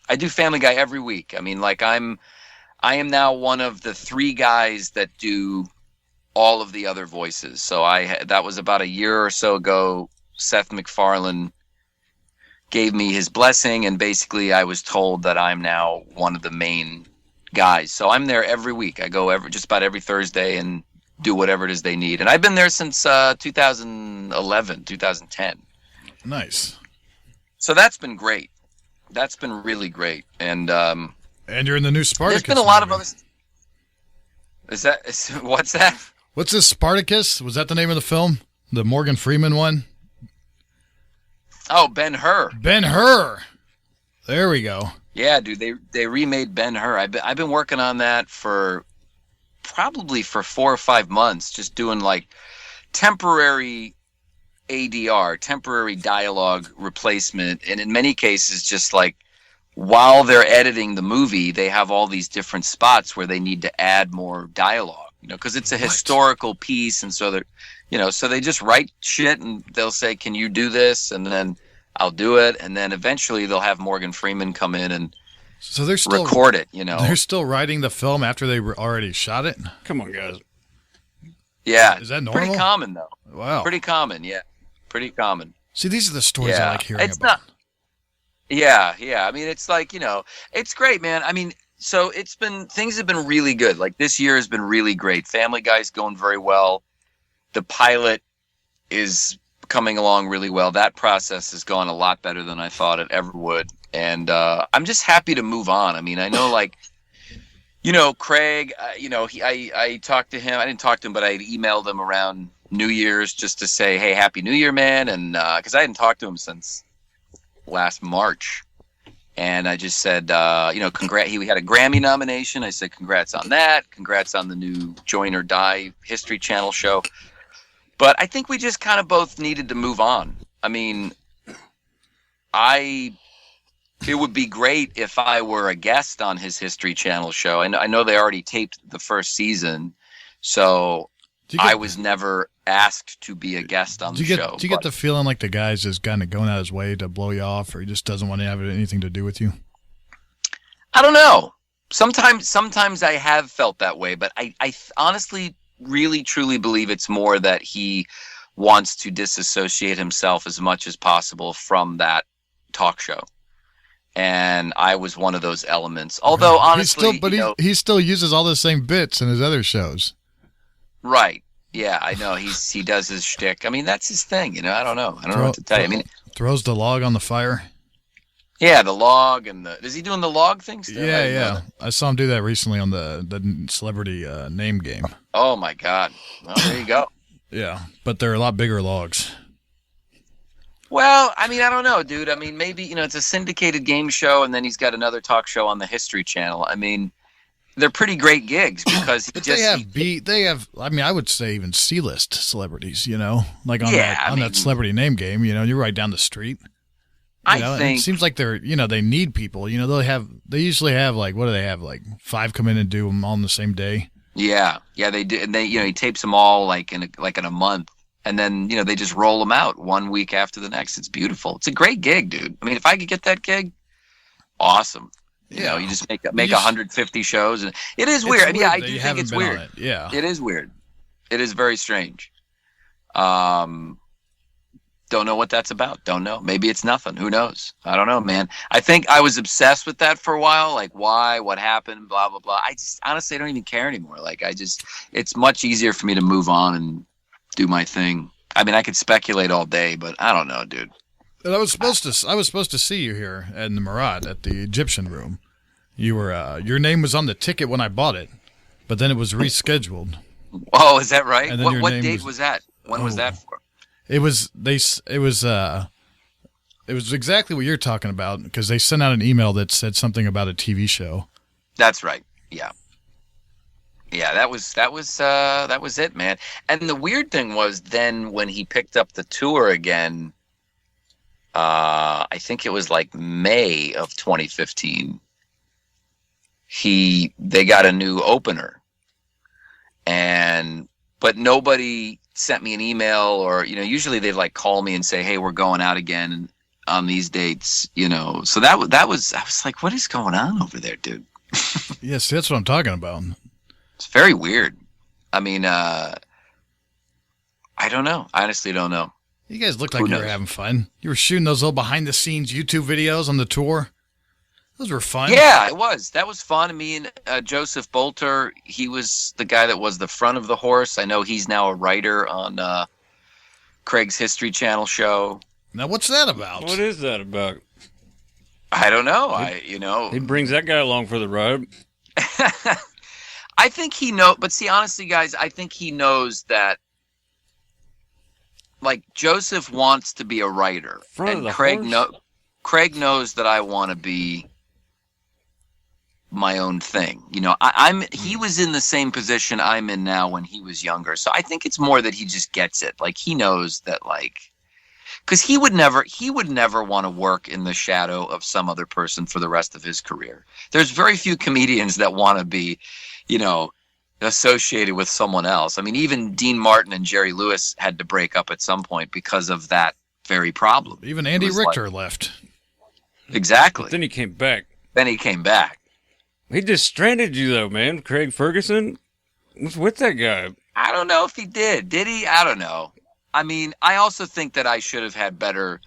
I do Family Guy every week. I mean, like I am now one of the 3 guys that do all of the other voices. So that was about a year or so ago. Seth MacFarlane gave me his blessing, and basically I was told that I'm now one of the main guys. So I'm there every week. I go just about every Thursday and do whatever it is they need. And I've been there since 2011, 2010. Nice. So that's been great. That's been really great. And you're in the new Spartacus. There's been a lot of other. What's that? What's this, Spartacus? Was that the name of the film? The Morgan Freeman one? Oh, Ben-Hur. Ben-Hur. There we go. Yeah, dude, they remade Ben-Hur. I've been working on that for probably 4 or 5 months, just doing like temporary ADR, temporary dialogue replacement, and in many cases just like while they're editing the movie, they have all these different spots where they need to add more dialogue, you know, because it's a historical piece, and so they're, you know, so they just write shit and they'll say, "Can you do this?" and then I'll do it, and then eventually they'll have Morgan Freeman come in and so they're still record it. You know, they're still writing the film after they already shot it. Come on, guys. Yeah, is that normal? Pretty common though. Wow, pretty common. Yeah, pretty common. See, these are the stories I like hearing it's about. Not, yeah. I mean, it's like, you know, it's great, man. I mean, so things have been really good. Like this year has been really great. Family Guy's going very well. The pilot is coming along really well. That process has gone a lot better than I thought it ever would. And I'm just happy to move on. I mean, I know, like, Craig, I talked to him. I didn't talk to him, but I emailed him around New Year's just to say, hey, Happy New Year, man. And because I hadn't talked to him since last March. And I just said, he had a Grammy nomination. I said, congrats on that. Congrats on the new Join or Die History Channel show. But I think we just kind of both needed to move on. I mean, it would be great if I were a guest on his History Channel show. And I know they already taped the first season, so I was never asked to be a guest on the show. Do you get the feeling like the guy's just kind of going out of his way to blow you off, or he just doesn't want to have anything to do with you? I don't know. Sometimes I have felt that way, but I honestly really truly believe it's more that he wants to disassociate himself as much as possible from that talk show. And I was one of those elements. Although honestly, he still uses all the same bits in his other shows. Right. Yeah, I know. He does his shtick. I mean, that's his thing. I don't know. I don't know what to tell you. I mean, throws the log on the fire. Yeah, the log is he doing the log thing still? Yeah. I saw him do that recently on the celebrity name game. Oh my God! Well, there you go. Yeah, but they're a lot bigger logs. Well, I mean, I don't know, dude. I mean, maybe it's a syndicated game show, and then he's got another talk show on the History Channel. I mean, they're pretty great gigs because they have. I mean, I would say even C-list celebrities. Like on that celebrity name game. You're right down the street. I think it seems like they're they need people. They usually have like, what do they have, like 5 come in and do them all on the same day. Yeah, they do. And he tapes them all like in a month, and then they just roll them out 1 week after the next. It's beautiful. It's a great gig, dude. I mean, if I could get that gig, awesome. You just make 150 shows, and it is weird. I mean, I do think it's weird. Yeah, it is weird. It is very strange. Don't know what that's about. Don't know. Maybe it's nothing. Who knows? I don't know, man. I think I was obsessed with that for a while. Like, why? What happened? Blah, blah, blah. I just honestly don't even care anymore. Like, it's much easier for me to move on and do my thing. I mean, I could speculate all day, but I don't know, dude. I was supposed to see you here in the Murat at the Egyptian Room. You were your name was on the ticket when I bought it, but then it was rescheduled. Oh, is that right? What date was that? When was that for? It was exactly what you're talking about, because they sent out an email that said something about a TV show. That's right. Yeah. Yeah, that was it, man. And the weird thing was then when he picked up the tour again, I think it was like May of 2015. They got a new opener, but nobody sent me an email, or usually they'd like call me and say, hey, we're going out again on these dates, so that was I was like, what is going on over there, dude? Yes, that's what I'm talking about. It's very weird. I mean, I don't know. I honestly don't know. You guys looked like you were having fun. You were shooting those little behind the scenes YouTube videos on the tour. Those were fun. Yeah, it was. That was fun. I mean, Joseph Bolter, he was the guy that was the front of the horse. I know he's now a writer on Craig's History Channel show. Now, what's that about? What is that about? I don't know. He brings that guy along for the ride. I think he knows. But see, honestly, guys, I think he knows that. Like, Joseph wants to be a writer, and Craig knows that I want to be my own thing. He was in the same position I'm in now when he was younger. So I think it's more that he just gets it. Like, he knows that, like, because he would never want to work in the shadow of some other person for the rest of his career. There's very few comedians that want to be, associated with someone else. I mean, even Dean Martin and Jerry Lewis had to break up at some point because of that very problem. Even Andy Richter left. Exactly. But then he came back. He just stranded you, though, man. Craig Ferguson? What's with that guy? I don't know if he did. Did he? I don't know. I mean, I also think that I should have had better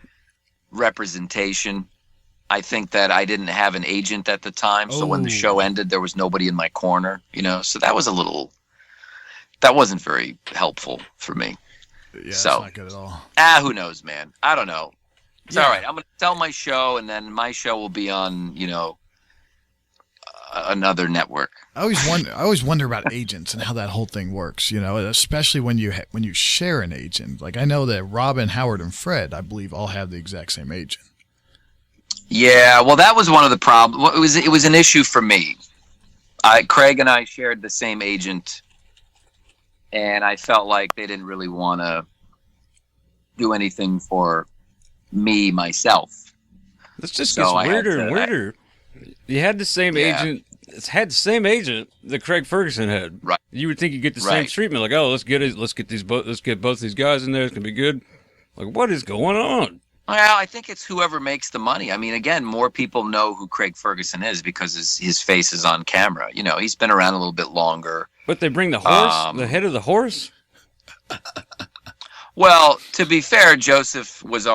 representation. I think that I didn't have an agent at the time. So when the show ended, there was nobody in my corner, so that wasn't very helpful for me. it's so, not good at all. who knows, man? I don't know. It's all right. I'm going to sell my show, and then my show will be on, another network. I always wonder about agents and how that whole thing works. Especially when you share an agent. Like I know that Robin, Howard, and Fred, I believe, all have the exact same agent. Yeah, well, that was one of the problems. It was an issue for me. Craig and I shared the same agent, and I felt like they didn't really want to do anything for me myself. This just gets weirder and weirder. You had the same agent. It's had the same agent that Craig Ferguson had. Right. You would think you get the same treatment. Like, oh, let's get both these guys in there. It's gonna be good. Like, what is going on? Well, I think it's whoever makes the money. I mean, again, more people know who Craig Ferguson is because his face is on camera. He's been around a little bit longer. But they bring the horse, the head of the horse. Well, to be fair, Joseph was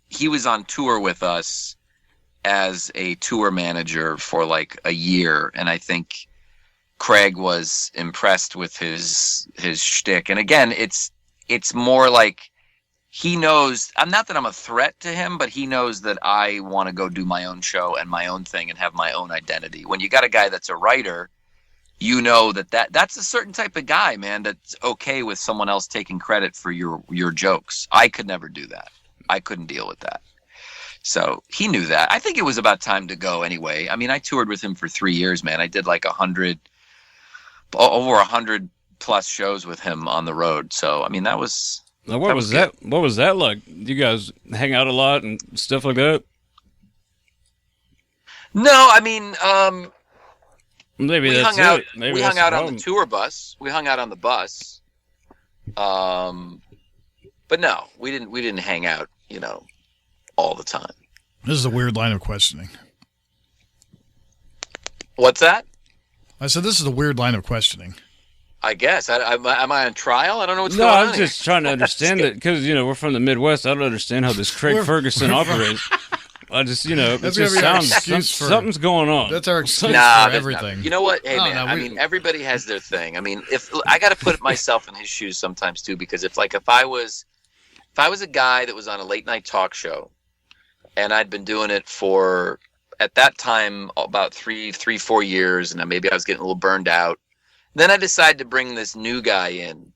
he was on tour with us as a tour manager for like a year, and I think Craig was impressed with his shtick. And again, it's more like he knows. Not that I'm a threat to him, but he knows that I want to go do my own show and my own thing and have my own identity. When you got a guy that's a writer, that's a certain type of guy, man, that's okay with someone else taking credit for your jokes. I could never do that. I couldn't deal with that. So he knew that. I think it was about time to go anyway. I mean, I toured with him for 3 years, man. I did like over 100 plus shows with him on the road. So, I mean, that was... Now, what was that? What was that like? You guys hang out a lot and stuff like that? No, I mean, maybe we that's hung out. it. Maybe we that's hung out the on the tour bus. We hung out on the bus. But no, we didn't hang out, all the time. This is a weird line of questioning. What's that? I said this is a weird line of questioning. I guess. Am I on trial? I don't know what's going on. No, I was just trying to understand it because, we're from the Midwest. I don't understand how this Craig Ferguson operates. I just, it just sounds something's going on. That's our excuse for everything. You know what? Hey, man, I mean, everybody has their thing. I mean, if I got to put myself in his shoes sometimes too, because if I was a guy that was on a late night talk show and I'd been doing it for, at that time, about 4 years, and maybe I was getting a little burned out. Then I decided to bring this new guy in,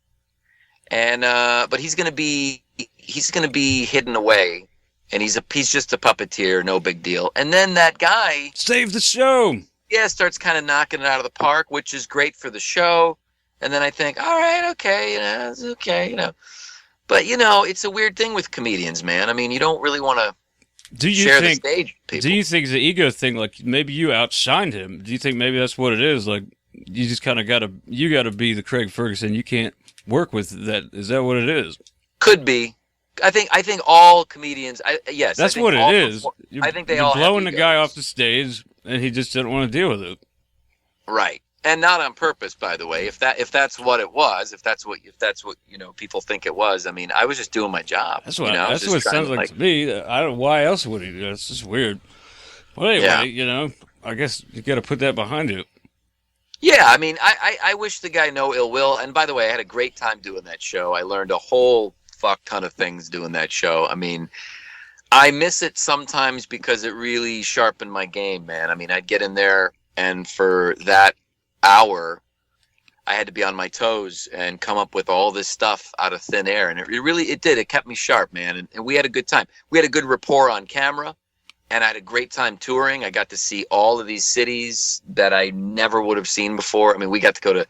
and but he's gonna be hidden away, and he's just a puppeteer, no big deal. And then that guy save the show. Yeah, starts kind of knocking it out of the park, which is great for the show. And then I think, all right, okay, it's okay, But it's a weird thing with comedians, man. I mean, you don't really want to share the stage with people. Do you think it's an ego thing? Like maybe you outshined him. Do you think maybe that's what it is? Like you just kind of gotta be the Craig Ferguson. You can't work with that. Is that what it is? Could be. I think all comedians. Yes, that's what it is. I think you're blowing the guy off the stage, and he just didn't want to deal with it. Right, and not on purpose, by the way. If that's what it was, if that's what people think it was. I mean, I was just doing my job. That's what that's what it sounds like to me. I don't. Why else would he do that? It's just weird. Well, anyway, I guess you got to put that behind you. Yeah, I mean, I wish the guy no ill will. And by the way, I had a great time doing that show. I learned a whole fuck ton of things doing that show. I mean, I miss it sometimes because it really sharpened my game, man. I mean, I'd get in there, and for that hour, I had to be on my toes and come up with all this stuff out of thin air. And it did. It kept me sharp, man. And we had a good time. We had a good rapport on camera. And I had a great time touring. I got to see all of these cities that I never would have seen before. I mean, we got to go to,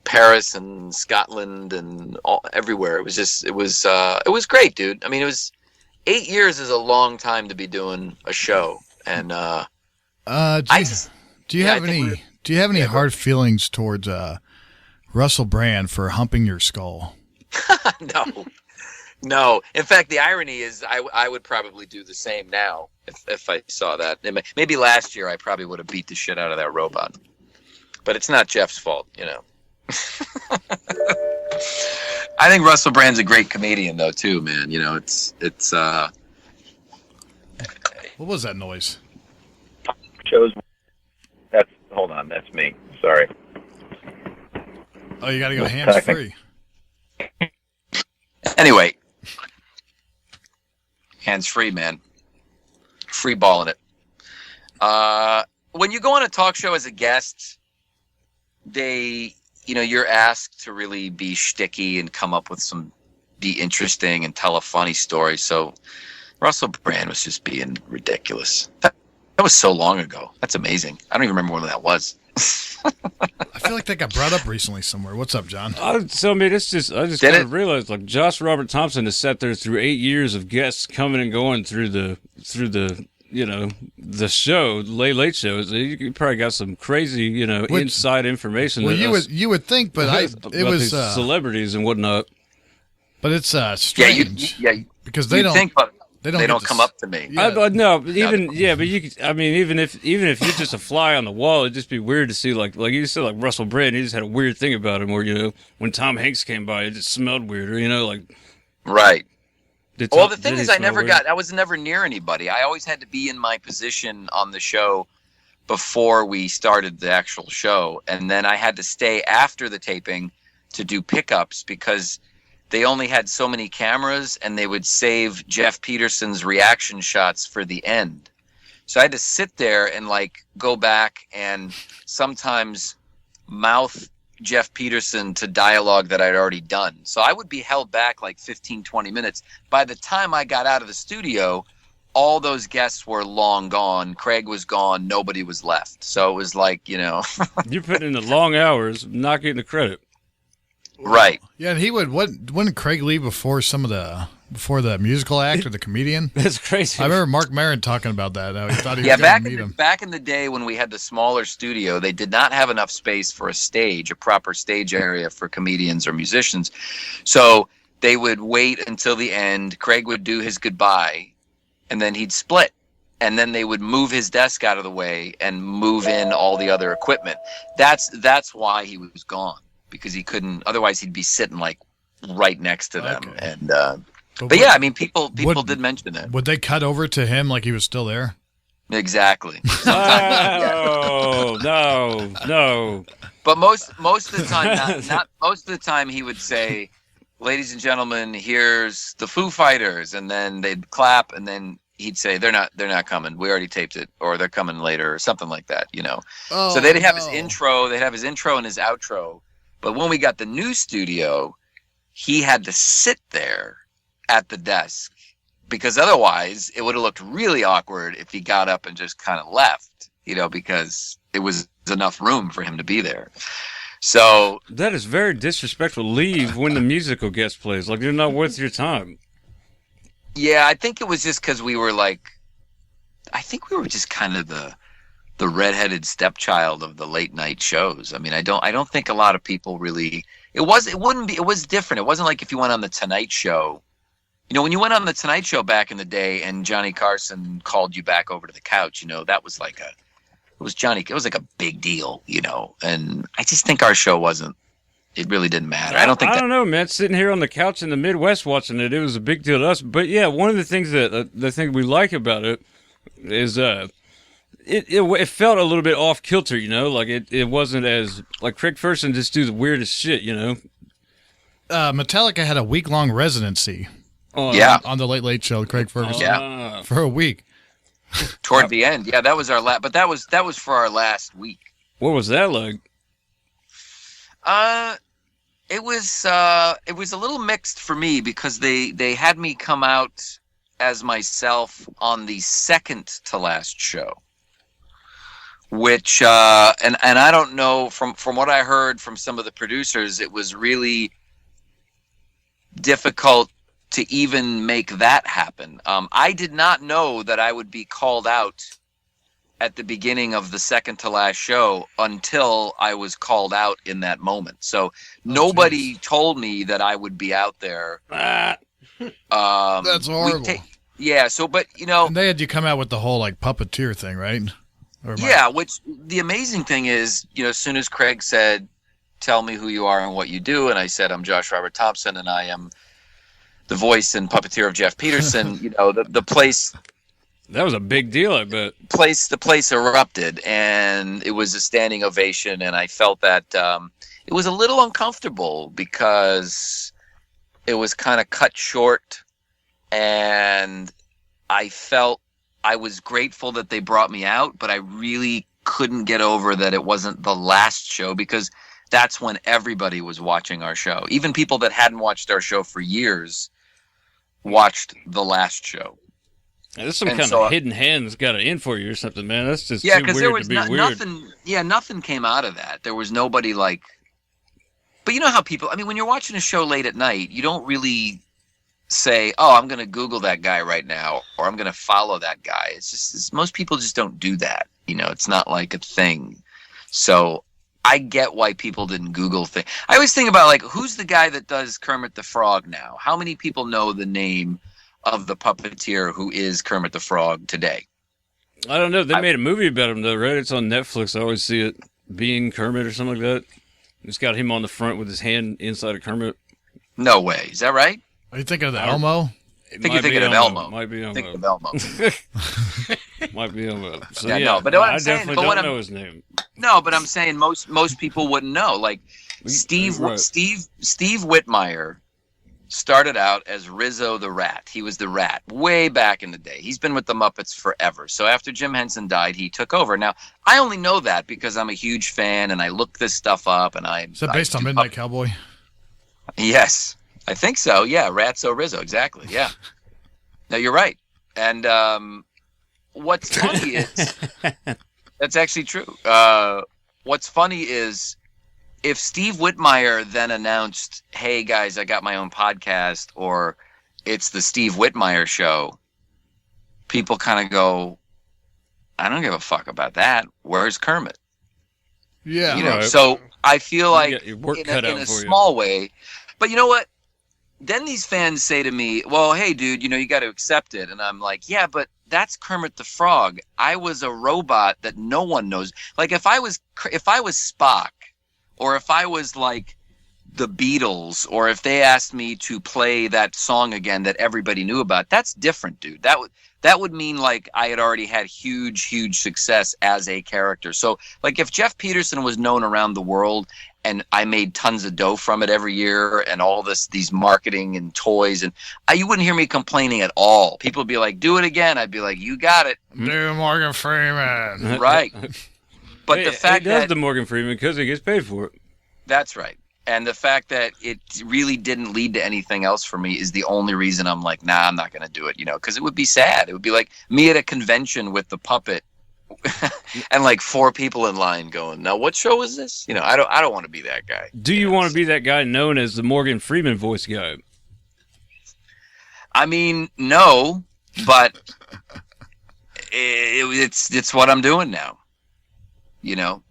Paris and Scotland and everywhere. It was great, dude. I mean, 8 years is a long time to be doing a show. And do you have any hard feelings towards Russell Brand for humping your skull? No. In fact, the irony is I would probably do the same now if I saw that. Maybe last year I probably would have beat the shit out of that robot. But it's not Jeff's fault, I think Russell Brand's a great comedian though too, man. It's What was that noise? Hold on, that's me. Sorry. Oh, you got to go hands free. Anyway, hands free, man. Free balling it. When you go on a talk show as a guest, you're asked to really be shticky and come up with be interesting and tell a funny story. So Russell Brand was just being ridiculous. That was so long ago. That's amazing. I don't even remember when that was. I feel like that got brought up recently somewhere. What's up, John? I just kind of realized, like, Josh Robert Thompson has sat there through 8 years of guests coming and going through the the show, late shows. You probably got some crazy, inside information. Well, you would think, but it was celebrities and whatnot. But it's strange. Because they don't. Think, but they don't come up to me. Yeah. Even if you're just a fly on the wall, it'd just be weird to see, like you said, like Russell Brand. He just had a weird thing about him, where when Tom Hanks came by, it just smelled weirder. Right. Well, the thing is, I was never near anybody. I always had to be in my position on the show before we started the actual show, and then I had to stay after the taping to do pickups because they only had so many cameras, and they would save Jeff Peterson's reaction shots for the end. So I had to sit there and go back and sometimes mouth Jeff Peterson to dialogue that I'd already done. So I would be held back 15, 20 minutes. By the time I got out of the studio, all those guests were long gone. Craig was gone. Nobody was left. So it was You're putting in the long hours, not getting the credit. Right. Yeah, and he wouldn't Craig leave before before the musical act or the comedian? That's crazy. I remember Mark Maron talking about that. How he thought he was going to meet him. Back in the day when we had the smaller studio, they did not have enough space for a proper stage area for comedians or musicians. So they would wait until the end. Craig would do his goodbye, and then he'd split. And then they would move his desk out of the way and move in all the other equipment. That's why he was gone. Because he couldn't, otherwise he'd be sitting right next to them. Okay. And but yeah, I mean, people did mention it. Would they cut over to him like he was still there? Exactly. No. But most of the time, not most of the time, he would say, "Ladies and gentlemen, here's the Foo Fighters," and then they'd clap, and then he'd say, "They're not coming. We already taped it, or they're coming later, or something like that." So they'd have his intro. They'd have his intro and his outro. But when we got the new studio, he had to sit there at the desk because otherwise it would have looked really awkward if he got up and just kind of left, because it was enough room for him to be there. So that is very disrespectful. Leave when the musical guest plays. You're not worth your time. Yeah, I think it was just because we were just kind of the redheaded stepchild of the late night shows. I mean, I don't think a lot of people really. It was different. It wasn't like if you went on the Tonight Show. When you went on the Tonight Show back in the day, and Johnny Carson called you back over to the couch. That was it was like a big deal. And I just think our show wasn't. It really didn't matter. I don't know, man. Sitting here on the couch in the Midwest watching it, it was a big deal to us. But yeah, one of the things the thing we like about it is It felt a little bit off kilter, it wasn't as Craig Ferguson just do the weirdest shit, Metallica had a week-long residency. On the Late Late Show with Craig Ferguson. For a week. Toward the end, yeah, that was our last. But that was for our last week. What was that like? It was a little mixed for me because they had me come out as myself on the second to last show. Which and I don't know from what I heard from some of the producers, it was really difficult to even make that happen. I did not know that I would be called out at the beginning of the second to last show until I was called out in that moment. So nobody told me that I would be out there. That's horrible. Yeah. So, but and they had you come out with the whole puppeteer thing, right? Yeah, which the amazing thing is, as soon as Craig said, "Tell me who you are and what you do," and I said, "I'm Josh Robert Thompson, and I am the voice and puppeteer of Jeff Peterson," the place. That was a big deal, I bet. The place erupted, and it was a standing ovation, and I felt that it was a little uncomfortable because it was kind of cut short, and I felt I was grateful that they brought me out, but I really couldn't get over that it wasn't the last show, because that's when everybody was watching our show. Even people that hadn't watched our show for years watched the last show. Yeah, there's some kind of hidden hand that's got it in for you or something, man. That's just yeah, too because weird there was to be weird. nothing. Yeah, nothing came out of that. There was nobody like. But you know how people. I mean, when you're watching a show late at night, you don't really say, "Oh, I'm going to Google that guy right now," or "I'm going to follow that guy." Most people just don't do that. You know, it's not like a thing. So I get why people didn't Google things. I always think about, like, who's the guy that does Kermit the Frog now? How many people know the name of the puppeteer who is Kermit the Frog today? I don't know. They made a movie about him, though, right? It's on Netflix. I always see it, Being Kermit or something like that. It's got him on the front with his hand inside of Kermit. No way. Is that right? Are you thinking of the Elmo? I think you're thinking of Elmo. Might be Elmo. Think of Elmo. Might be Elmo. So, yeah, no, but what I'm I saying, definitely don't know his name. No, but I'm saying most people wouldn't know. Like Steve Whitmire started out as Rizzo the Rat. He was the Rat way back in the day. He's been with the Muppets forever. So after Jim Henson died, he took over. Now, I only know that because I'm a huge fan and I look this stuff up. And Is that based on Midnight Cowboy? Yes, I think so. Yeah, Ratso Rizzo, exactly. Yeah. No, you're right. And what's funny is that's actually true. What's funny is if Steve Whitmire then announced, "Hey guys, I got my own podcast," or "It's the Steve Whitmire Show," people kind of go, "I don't give a fuck about that. Where's Kermit?" Yeah. You know. Right. So I feel like your work in cut out a for you. small way, but you know what? Then these fans say to me, "Well, hey, dude, you know, you got to accept it." And I'm like, "Yeah, but that's Kermit the Frog. I was a robot that no one knows. Like if I was Spock, or if I was like the Beatles, or if they asked me to play that song again that everybody knew about, that's different, dude. That would mean like I had already had huge success as a character. So like if Jeff Peterson was known around the world and I made tons of dough from it every year and all these marketing and toys, and you wouldn't hear me complaining at all. People would be like, "Do it again." I'd be like, "You got it." Do Morgan Freeman. Right. But the fact he does that the Morgan Freeman because he gets paid for it. That's right. And the fact that it really didn't lead to anything else for me is the only reason I'm like, nah, I'm not going to do it, you know, because it would be sad. It would be like me at a convention with the puppet and like 4 people in line going, "Now, what show is this?" You know, I don't want to be that guy. Do you want to be that guy known as the Morgan Freeman voice guy? I mean, no, but it's what I'm doing now. You know?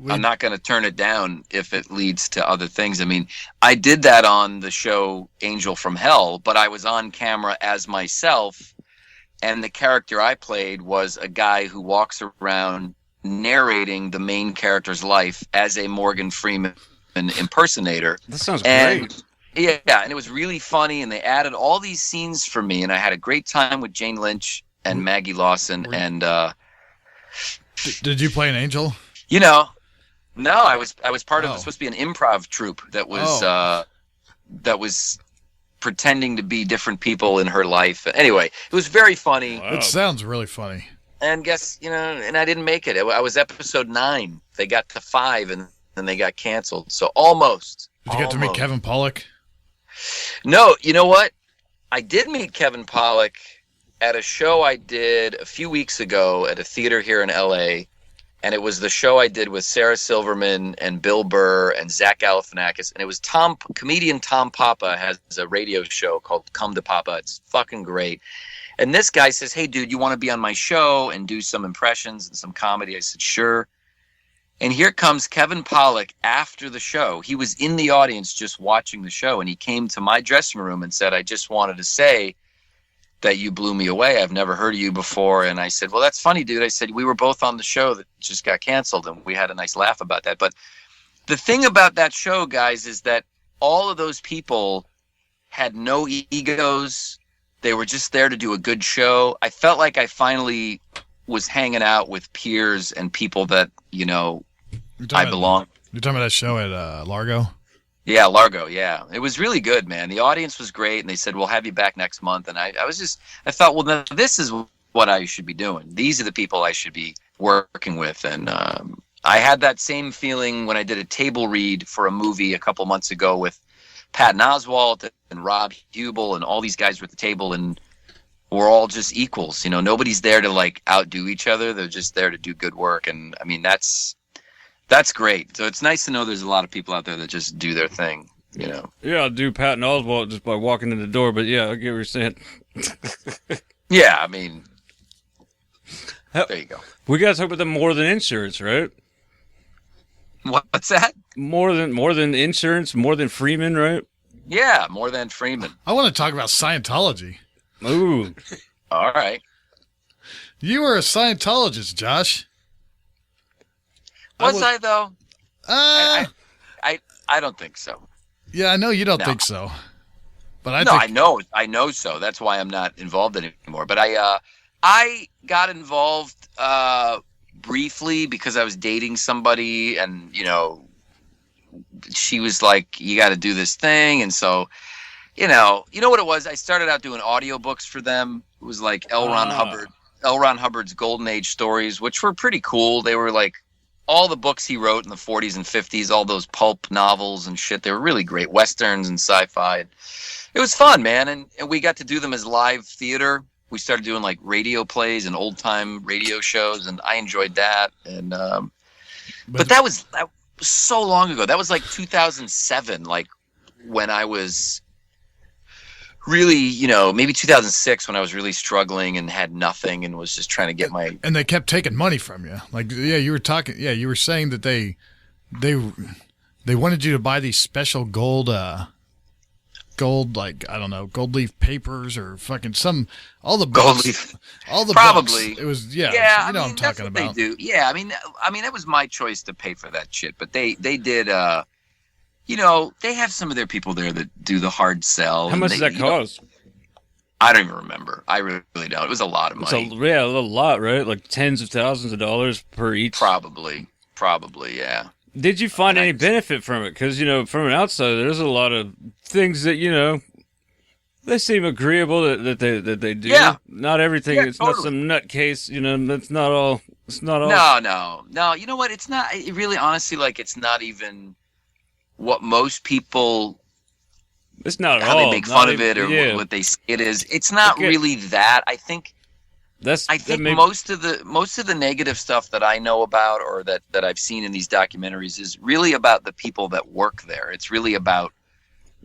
I'm not going to turn it down if it leads to other things. I mean, I did that on the show Angel from Hell, but I was on camera as myself, and the character I played was a guy who walks around narrating the main character's life as a Morgan Freeman impersonator. That sounds great. Yeah, and it was really funny, and they added all these scenes for me, and I had a great time with Jane Lynch and Maggie Lawson. And Did you play an angel? you know, no, I was part of it was supposed to be an improv troupe that was pretending to be different people in her life. Anyway, it was very funny. Wow. It sounds really funny. And guess, you know, and I didn't make it. I was episode 9. They got to 5 and then they got canceled. So almost. Did you get to meet Kevin Pollak? No, you know what? I did meet Kevin Pollak at a show I did a few weeks ago at a theater here in LA. And it was the show I did with Sarah Silverman and Bill Burr and Zach Galifianakis. And it was comedian Tom Papa has a radio show called Come to Papa. It's fucking great. And this guy says, "Hey, dude, you want to be on my show and do some impressions and some comedy?" I said, "Sure." And here comes Kevin Pollak after the show. He was in the audience just watching the show. And he came to my dressing room and said, "I just wanted to say that you blew me away. I've never heard of you before." And I said, "Well, that's funny, dude." I said, "We were both on the show that just got canceled, and we had a nice laugh about that." But the thing about that show, guys, is that all of those people had no egos. They were just there to do a good show. I felt like I finally was hanging out with peers and people that, you know, I belong. You're talking about that show at Largo? Yeah, Largo. Yeah, it was really good, man. The audience was great, and they said we'll have you back next month. And I thought, well, now this is what I should be doing. These are the people I should be working with. And I had that same feeling when I did a table read for a movie a couple months ago with Patton Oswalt and Rob Hubel and all these guys were at the table, and we're all just equals. Nobody's there to like outdo each other. They're just there to do good work. And I mean, that's great. So it's nice to know there's a lot of people out there that just do their thing, Yeah, I'll do Patton Oswalt just by walking in the door, but yeah, I get what you're saying. Yeah, I mean, there you go. We got to talk about the more than insurance, right? What's that? More than insurance, more than Freeman, right? Yeah, more than Freeman. I want to talk about Scientology. Ooh. All right. You were a Scientologist, Josh. Was I though? I don't think so. Yeah, I know you don't think so. But I know so. That's why I'm not involved anymore. But I got involved briefly because I was dating somebody, and she was like, "You got to do this thing," and so you know what it was. I started out doing audiobooks for them. It was like L. Ron Hubbard's Golden Age stories, which were pretty cool. They were like all the books he wrote in the 40s and 50s, all those pulp novels and shit. They were really great, westerns and sci-fi. It was fun, man, and we got to do them as live theater. We started doing like radio plays and old time radio shows, and I enjoyed that. And but that was so long ago. That was like 2007, like when I was really, maybe 2006 when I was really struggling and had nothing and was just trying to get my. And they kept taking money from you. Like, yeah, you were saying that they wanted you to buy these special gold, like, I don't know, gold leaf papers or fucking all the books. Gold leaf. All the probably. Books. It was, yeah, yeah, you know what I'm talking about. They do. Yeah, I mean, it was my choice to pay for that shit, but they did, they have some of their people there that do the hard sell. How much does that cost? I don't even remember. I really don't. It was a lot of money. A lot, right? Like tens of thousands of dollars per each. Probably, yeah. Did you find any benefit from it? Because, from an outsider, there's a lot of things that, they seem agreeable that they do. Yeah. Not everything. Yeah, it's totally. not some nutcase, that's not all. It's not all. No. You know what? It's not, it really, honestly, like, it's not even what most people. It's not at how all. They make fun of it or what they say it is. It's not really that. I think most of the negative stuff that I know about or that I've seen in these documentaries is really about the people that work there. It's really about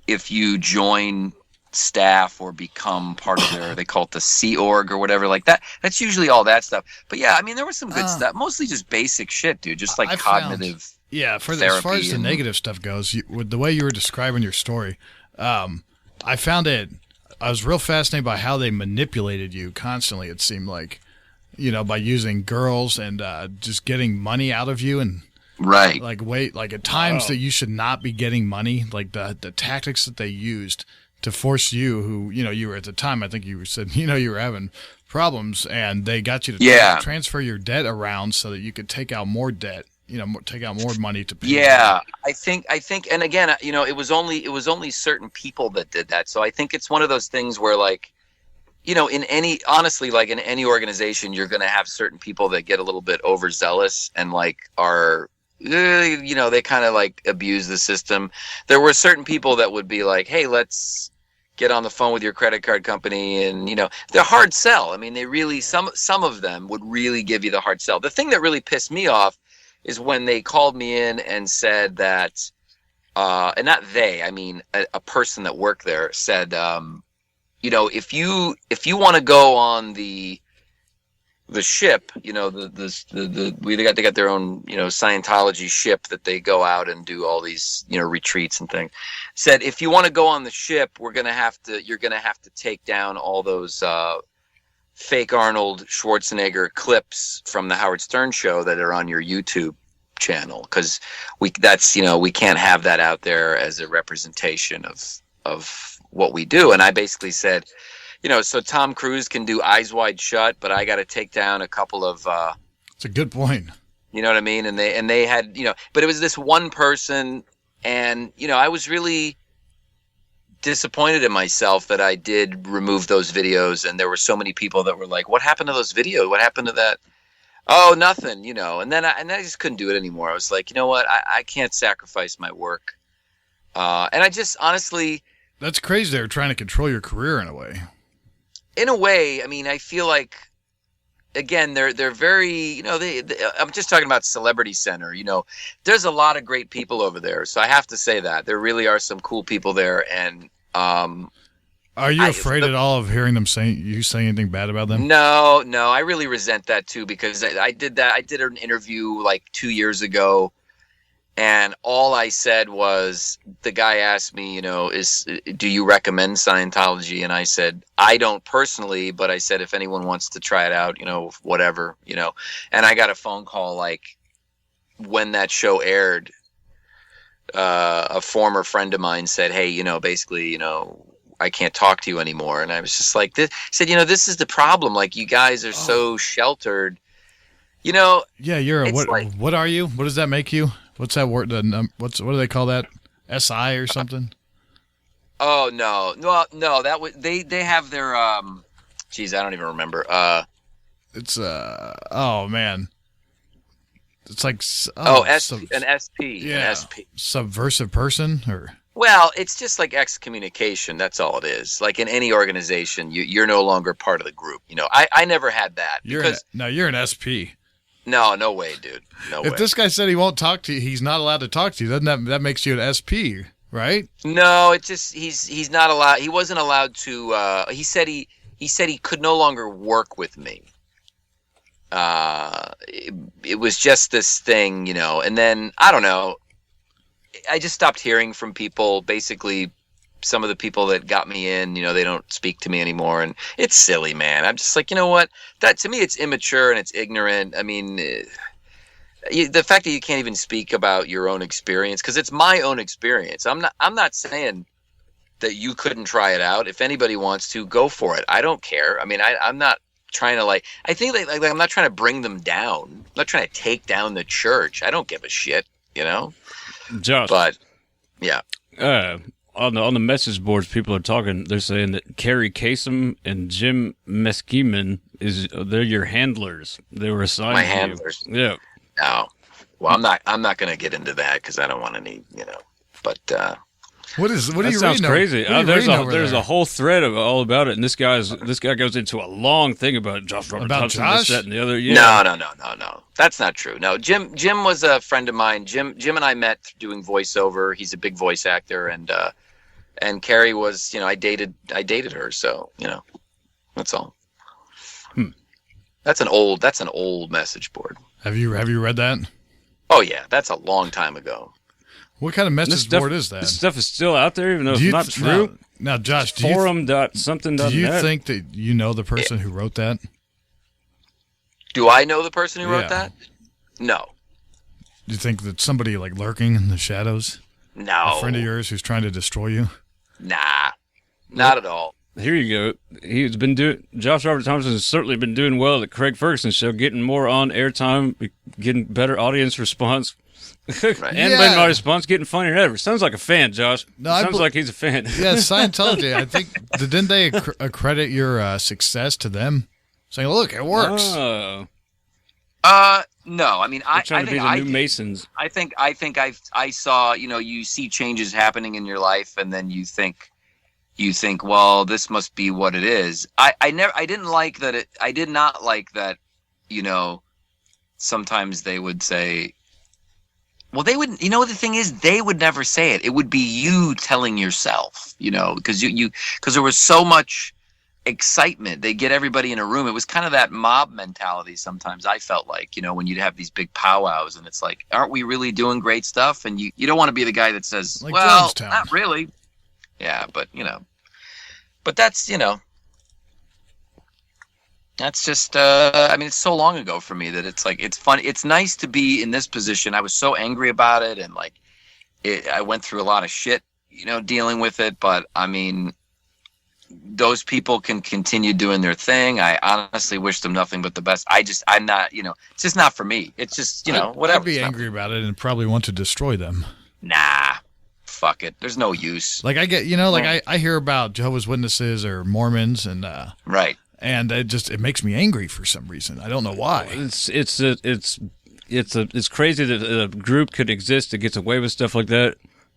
if you join staff or become part of they call it the Sea Org or whatever like that. That's usually all that stuff. But yeah, I mean, there was some good stuff, mostly just basic shit, dude. Just like cognitive. As far as the negative stuff goes, with the way you were describing your story, I found it. I was real fascinated by how they manipulated you constantly. It seemed like, by using girls and just getting money out of you, and right, like at times that you should not be getting money. Like the tactics that they used to force you, who you were at the time. I think you said you were having problems, and they got you to transfer your debt around so that you could take out more debt. Take out more money to pay. Yeah, I think, and again, it was only certain people that did that. So I think it's one of those things where, like, in any organization, you're going to have certain people that get a little bit overzealous and like are, they kind of like abuse the system. There were certain people that would be like, hey, let's get on the phone with your credit card company, and they're hard sell. I mean, they really some of them would really give you the hard sell. The thing that really pissed me off is when they called me in and said that, and not they, I mean a person that worked there said, if you want to go on the ship, they got their own Scientology ship that they go out and do all these retreats and things. Said if you want to go on the ship, you're gonna have to take down all those fake Arnold Schwarzenegger clips from the Howard Stern show that are on your YouTube channel, because we can't have that out there as a representation of what we do. And I basically said, so Tom Cruise can do Eyes Wide Shut, but I got to take down a couple of. It's a good point. You know what I mean? And they had but it was this one person, And, I was really disappointed in myself that I did remove those videos. And there were so many people that were like, what happened to those videos? What happened to that? Oh, nothing, And then I just couldn't do it anymore. I was like, you know what? I can't sacrifice my work. And I just honestly... That's crazy. They're trying to control your career in a way. In a way, I mean, I feel like, again, they're very, I'm just talking about Celebrity Center, there's a lot of great people over there. So I have to say that there really are some cool people there. And, are you afraid at all of hearing them say anything bad about them? No, I really resent that too, because I did an interview like 2 years ago. And all I said was, the guy asked me, do you recommend Scientology? And I said, I don't personally, but I said, if anyone wants to try it out, whatever, And I got a phone call, like, when that show aired, a former friend of mine said, hey, basically, I can't talk to you anymore. And I was just like, this is the problem. Like, you guys are so sheltered, Yeah, what are you? What does that make you? What's that word? What do they call that? SI or something? Oh no! That was they have their Geez, I don't even remember. It's oh man, it's like an SP. Yeah, an SP. Subversive person or. Well, it's just like excommunication. That's all it is. Like in any organization, you're no longer part of the group. I never had that. You're an SP. No way, dude. No way. If this guy said he won't talk to you, he's not allowed to talk to you. Doesn't that makes you an SP, right? No, it's just he's not allowed. He wasn't allowed to. He said he could no longer work with me. It was just this thing, And then I don't know. I just stopped hearing from people. Basically, some of the people that got me in, they don't speak to me anymore, and it's silly, man. I'm just like, you know what? That to me, it's immature and it's ignorant. I mean, the fact that you can't even speak about your own experience, because it's my own experience. I'm not saying that you couldn't try it out. If anybody wants to, go for it. I don't care. I mean, I'm not trying to I think like I'm not trying to bring them down. I'm not trying to take down the church. I don't give a shit, Josh. But yeah. On the message boards, people are talking. They're saying that Kerry Kasem and Jim Meskimen they're your handlers. They were assigned. My handlers. Yeah. No. Well, I'm not going to get into that because I don't want any. But what are you reading? That sounds crazy. There's there? a whole thread of all about it, and this guy goes into a long thing about Josh Robert Thompson, Josh? this, that, and the other. Yeah. No. That's not true. No, Jim was a friend of mine. Jim and I met doing voiceover. He's a big voice actor, and Carrie was, I dated her, so that's all. That's an old message board. Have you read that? Oh yeah, that's a long time ago. What kind of message board is that? This stuff is still out there, even though it's not true. Now, Josh, forum.something.net. Do you think that you know the person who wrote that? Do I know the person who wrote that? No. Do you think that somebody like lurking in the shadows? No. A friend of yours who's trying to destroy you? Nah, not at all. Here you go. Josh Robert Thompson has certainly been doing well at the Craig Ferguson Show, getting more on airtime, getting better audience response. Right. And my response getting funnier than ever. Sounds like a fan, Josh. Sounds like he's a fan. Yeah, Scientology. I think didn't they accredit your success to them, saying, "Look, it works." No. I mean, I trying to be the new Masons. I think I saw. You see changes happening in your life, and then you think, well, this must be what it is. I didn't like that. I did not like that. Sometimes they would say. Well, they would. The thing is, they would never say it. It would be you telling yourself. Because because there was so much excitement. They get everybody in a room. It was kind of that mob mentality. Sometimes I felt like, when you'd have these big powwows, and it's like, aren't we really doing great stuff? And you don't want to be the guy that says, like well, Jonestown. Not really. Yeah, but but that's that's just, it's so long ago for me that it's like, it's fun. It's nice to be in this position. I was so angry about it. And I went through a lot of shit, dealing with it. But those people can continue doing their thing. I honestly wish them nothing but the best. I'm not, it's just not for me. It's just, whatever. I'd be angry about it and probably want to destroy them. Nah, fuck it. There's no use. Like I get, I hear about Jehovah's Witnesses or Mormons and right. And it makes me angry for some reason. I don't know why. It's crazy that a group could exist that gets away with stuff like that,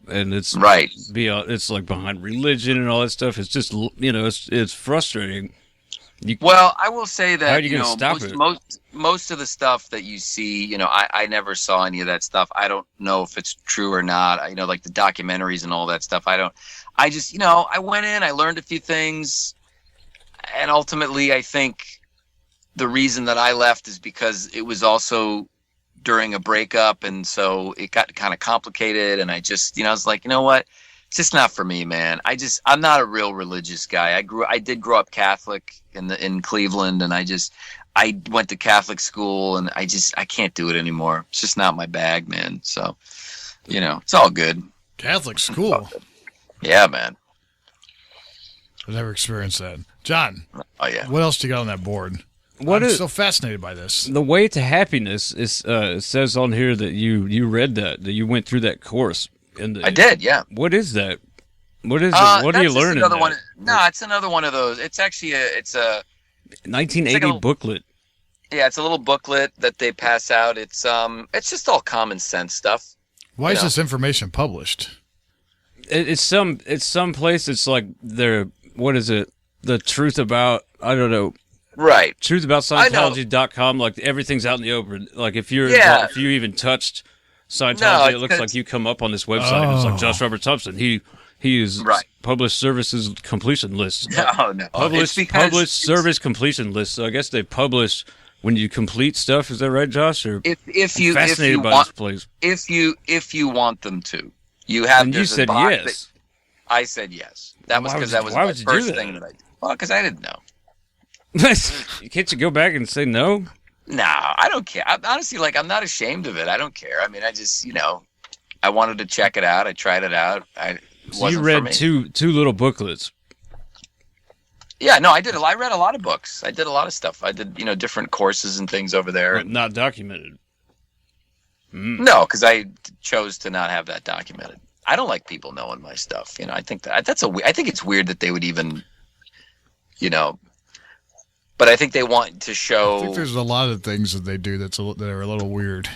and it's right. It's like behind religion and all that stuff. It's just it's frustrating. Well, I will say that how are you going to stop it? Most of the stuff that you see, I never saw any of that stuff. I don't know if it's true or not. Like the documentaries and all that stuff. I just I went in, I learned a few things. And ultimately, I think the reason that I left is because it was also during a breakup, and so it got kind of complicated. And I just, I was like, you know what? It's just not for me, man. I'm not a real religious guy. I did grow up Catholic in Cleveland, and I went to Catholic school, and I can't do it anymore. It's just not my bag, man. So, it's all good. Catholic school. Yeah, man. I've never experienced that. John, oh yeah. What else do you got on that board? I'm so fascinated by this. The Way to Happiness is it says on here that you read that you went through that course. I did, yeah. What is that? What is it? What do you learn in that? No, it's another one of those. It's actually it's a 1980 booklet. Yeah, it's a little booklet that they pass out. It's just all common sense stuff. Why is this information published? It's some place. It's like what is it? The truth about, I don't know. Right. Truth about Scientology.com. Like everything's out in the open. Like if you even touched Scientology, it looks like you come up on this website. And it's like Josh Robert Thompson. He is published services completion list. No. Published service completion list. So I guess they publish when you complete stuff. Is that right, Josh? Or if you fascinated by want, this place. If you want them to, you have. And you said yes. I said yes. That was because that was my first thing that I did. Well, because I didn't know. Can't you go back and say no? No, I don't care. Honestly, I'm not ashamed of it. I don't care. I mean, I just, I wanted to check it out. I tried it out. So you read two little booklets. Yeah, no, I did. I read a lot of books. I did a lot of stuff. I did, different courses and things over there. But not documented. No, because I chose to not have that documented. I don't like people knowing my stuff. I think I think it's weird that they would even, but I think they want to show. I think there's a lot of things that they do that are a little weird.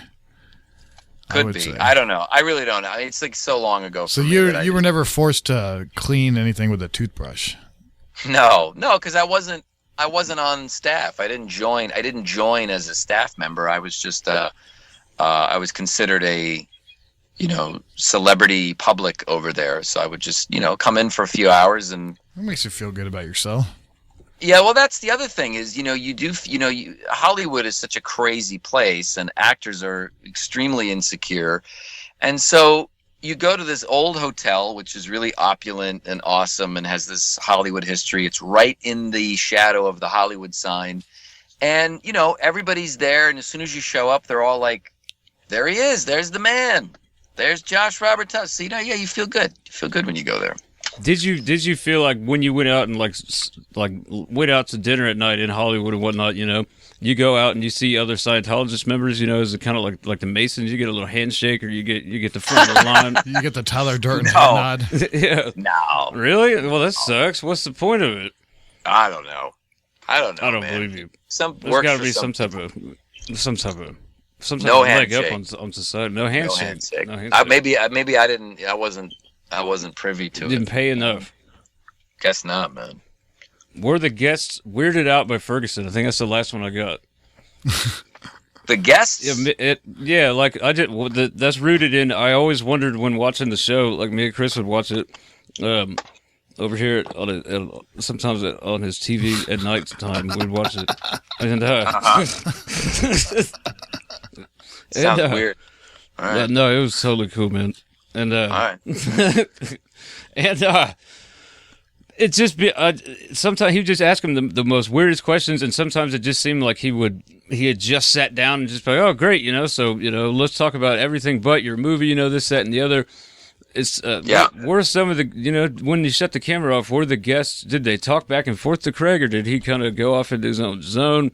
Could be. I don't know. I really don't know. It's like so long ago. So you were never forced to clean anything with a toothbrush? No, because I wasn't on staff. I didn't join as a staff member. I was just I was considered a celebrity public over there. So I would just, come in for a few hours and. That makes you feel good about yourself. Yeah, well, that's the other thing is, Hollywood is such a crazy place and actors are extremely insecure. And so you go to this old hotel, which is really opulent and awesome and has this Hollywood history. It's right in the shadow of the Hollywood sign. And, everybody's there. And as soon as you show up, they're all like, there he is. There's the man. There's Josh Robert Thompson. So, you feel good. You feel good when you go there. Did you feel like when you went out and like went out to dinner at night in Hollywood and whatnot, you go out and you see other Scientologist members, is it kind of like the Masons? You get a little handshake, or you get the front of the line. You get the Tyler Durden head nod. Yeah. No. Really? Well, that sucks. What's the point of it? I don't know. I don't believe you. There's got to be some type of no leg handshake. up on society. No handshake. No handshake. Maybe I didn't. I wasn't privy to it. Didn't pay enough. Guess not, man. Were the guests weirded out by Ferguson? I think that's the last one I got. The guests? Yeah, like I did. That's rooted in. I always wondered when watching the show. Like me and Chris would watch it over here sometimes on his TV at night time. We'd watch it, and sounds weird. All right. Yeah, no, it was totally cool, man. And all right. and it just be sometimes he would just ask him the most weirdest questions, and sometimes it just seemed like he had just sat down and just be like, oh great, so let's talk about everything but your movie, this, that, and the other. It's were some of the when you shut the camera off, were the guests, did they talk back and forth to Craig, or did he kind of go off into his own zone?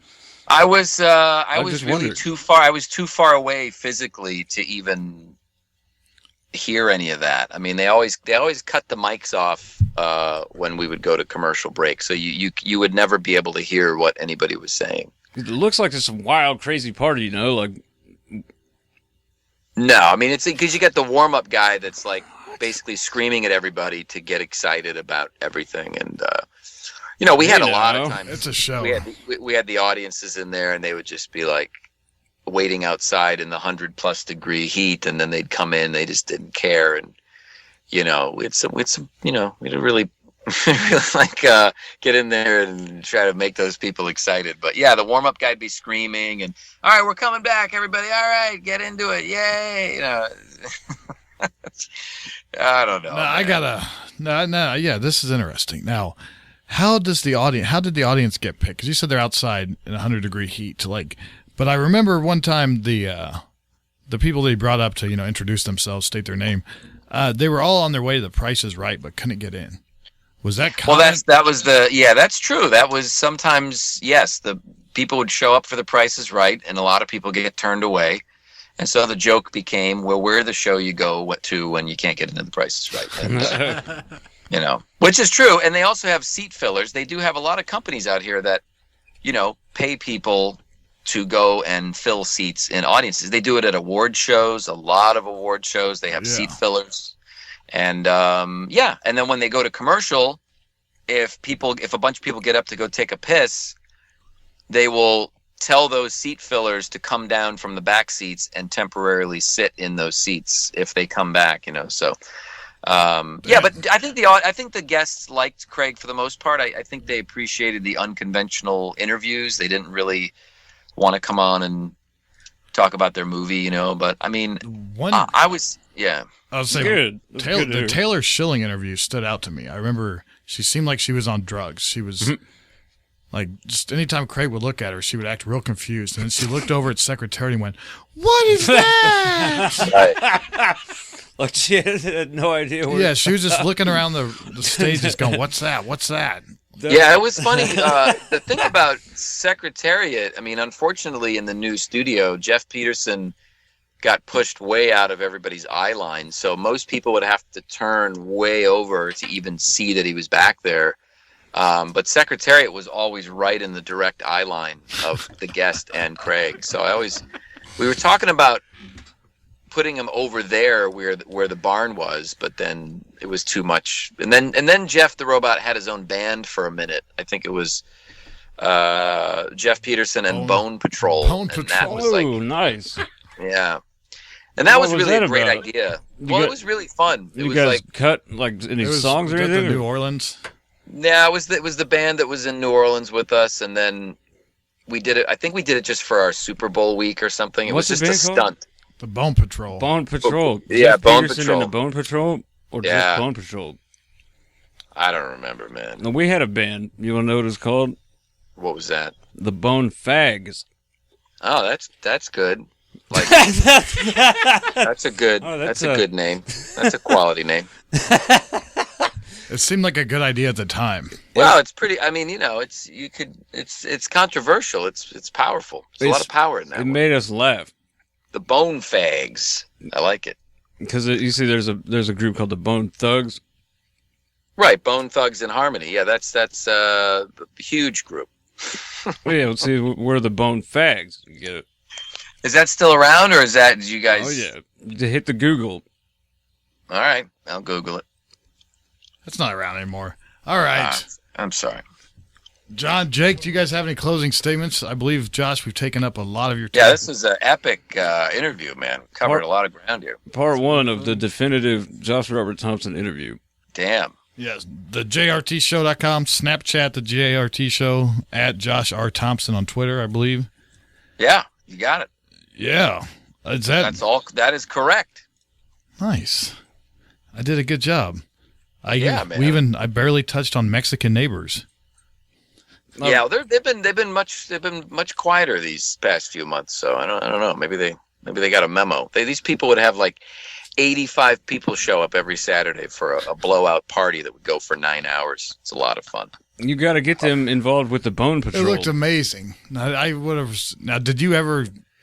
I was really too far. I was too far away physically to even hear any of that. I mean, they always cut the mics off when we would go to commercial break, so you would never be able to hear what anybody was saying. It looks like it's some wild, crazy party, like. No, I mean, it's because you get the warm-up guy that's like basically screaming at everybody to get excited about everything, and we had a lot of times. It's a show. We had the audiences in there, and they would just be like waiting outside in the 100+ degree heat, and then they'd come in. They just didn't care, and it's we'd really like get in there and try to make those people excited. But yeah, the warm-up guy'd be screaming, and all right, we're coming back, everybody. All right, get into it, yay! I don't know. Yeah, this is interesting. Now, how did the audience get picked? Because you said they're outside in 100-degree heat, but I remember one time the people they brought up to introduce themselves, state their name, they were all on their way to The Price is Right, but couldn't get in. Was that common? Well, that's true. That was sometimes, yes, the people would show up for The Price is Right, and a lot of people get turned away. And so the joke became, well, we're the show you go to when you can't get into The Price is Right. And, which is true. And they also have seat fillers. They do have a lot of companies out here that, pay people to go and fill seats in audiences. They do it at award shows, a lot of award shows. They have seat fillers. And and then when they go to commercial, if a bunch of people get up to go take a piss, they will tell those seat fillers to come down from the back seats and temporarily sit in those seats if they come back. So but I think the guests liked Craig for the most part. I think they appreciated the unconventional interviews. They didn't really want to come on and talk about their movie, But I mean, I was saying good. The Taylor Schilling interview stood out to me. I remember she seemed like she was on drugs. She was like, just anytime Craig would look at her, she would act real confused. And then she looked over at secretary and went, "What is that?" Like she had no idea. Yeah, she was just looking around the stage, just going, "What's that? What's that?" Yeah, it was funny. The thing about Secretariat, I mean, unfortunately, in the new studio, Jeff Peterson got pushed way out of everybody's eye line. So most people would have to turn way over to even see that he was back there. But Secretariat was always right in the direct eye line of the guest and Craig. So we were talking about putting him over there where the barn was, but then it was too much. And then Jeff the Robot had his own band for a minute. I think it was Jeff Peterson and Bone Patrol. That was nice. Yeah. And that was really a great idea. It was really fun. It was guys cut any songs or anything? New Orleans. Yeah, it was the band that was in New Orleans with us, and then we did it. I think we did it just for our Super Bowl week or something. It was just a stunt. The Bone Patrol. Bone Patrol. Yeah, Bone Peterson Patrol. And the Bone Patrol, or just Bone Patrol. I don't remember, man. No, we had a band. You want to know what it was called? What was that? The Bone Fags. Oh, that's good. Like, that's a good name. That's a quality name. It seemed like a good idea at the time. Well, it's pretty. I mean, it's controversial. It's powerful. There's a lot of power in that. It made us laugh. The Bone Fags. I like it. Because you see, there's a group called the Bone Thugs. Right, Bone Thugs in Harmony. Yeah, that's a huge group. Well, yeah, let's see, we're the Bone Fags. You get it? Is that still around, or is that, did you guys? Oh yeah, hit the Google. All right, I'll Google it. That's not around anymore. All right. I'm sorry. John, Jake, do you guys have any closing statements? I believe, Josh, we've taken up a lot of your time. Yeah, this is an epic interview, man. Covered a lot of ground here. Part 1 of the definitive Josh Robert Thompson interview. Damn. Yes, the JRTshow.com, Snapchat, the JRT Show, at Josh R. Thompson on Twitter, I believe. Yeah, you got it. Yeah. That's all. That is correct. Nice. I did a good job. Man. I barely touched on Mexican neighbors. Yeah, they've been much quieter these past few months. So I don't know. Maybe they got a memo. These people would have like 85 people show up every Saturday for a blowout party that would go for 9 hours. It's a lot of fun. You got to get them involved with the Bone Patrol. It looked amazing. Now,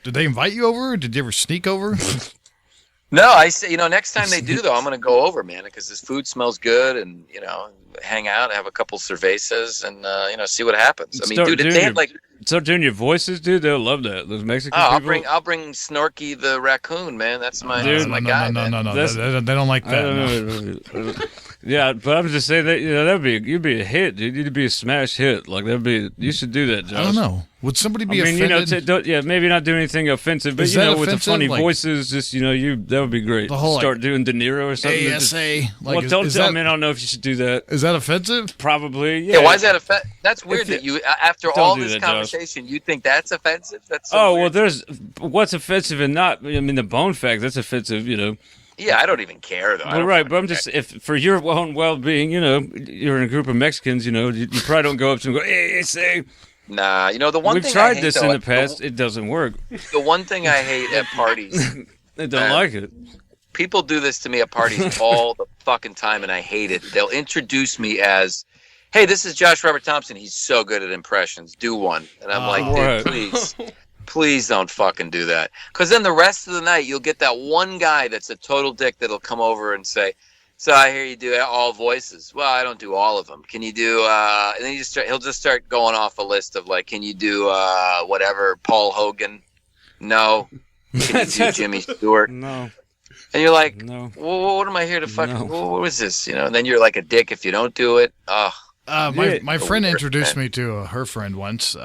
did they invite you over? Or did you ever sneak over? No, I say, next time they do though, I'm gonna go over, man, because this food smells good, and hang out, have a couple cervezas, and see what happens. I mean, dude, they had like. Start doing your voices, dude. They'll love that. Those Mexican people. I'll bring Snorky the raccoon, man. That's my guy. No. They don't like that. Yeah, but I'm just saying that you'd be a hit, dude. You'd be a smash hit. Like you should do that, Josh. I don't know. Would somebody be offended? Maybe not do anything offensive, but with the funny voices, just that would be great. The whole start doing De Niro or something. ASA. Don't tell me. I don't know if you should do that. Is that offensive? Probably. Yeah. Why is that offensive? That's weird that you, after all this conversation, you think that's offensive. That's so weird. Well, there's what's offensive and not. I mean, the bone fact that's offensive. Yeah, I don't even care though. Well, right, but I'm just if for your own well-being, you're in a group of Mexicans, you probably don't go up to them and go, "Hey, say." Nah, the one we've thing tried I hate, this though, in the past. It doesn't work. The one thing I hate at parties, they don't like it. People do this to me at parties all the fucking time, and I hate it. They'll introduce me as, "Hey, this is Josh Robert Thompson. He's so good at impressions. Do one." And I'm like, dude, please don't fucking do that. Because then the rest of the night, you'll get that one guy that's a total dick that'll come over and say, "So I hear you do all voices." "Well, I don't do all of them. Can you do?" And then he'll just start going off a list of like, "Can you do whatever? Paul Hogan?" "No." "Can you do Jimmy Stewart?" "No." And you're like, "No." "Well, what am I here to fucking? No. What was this?" And then you're like a dick if you don't do it. My friend introduced me to her friend once.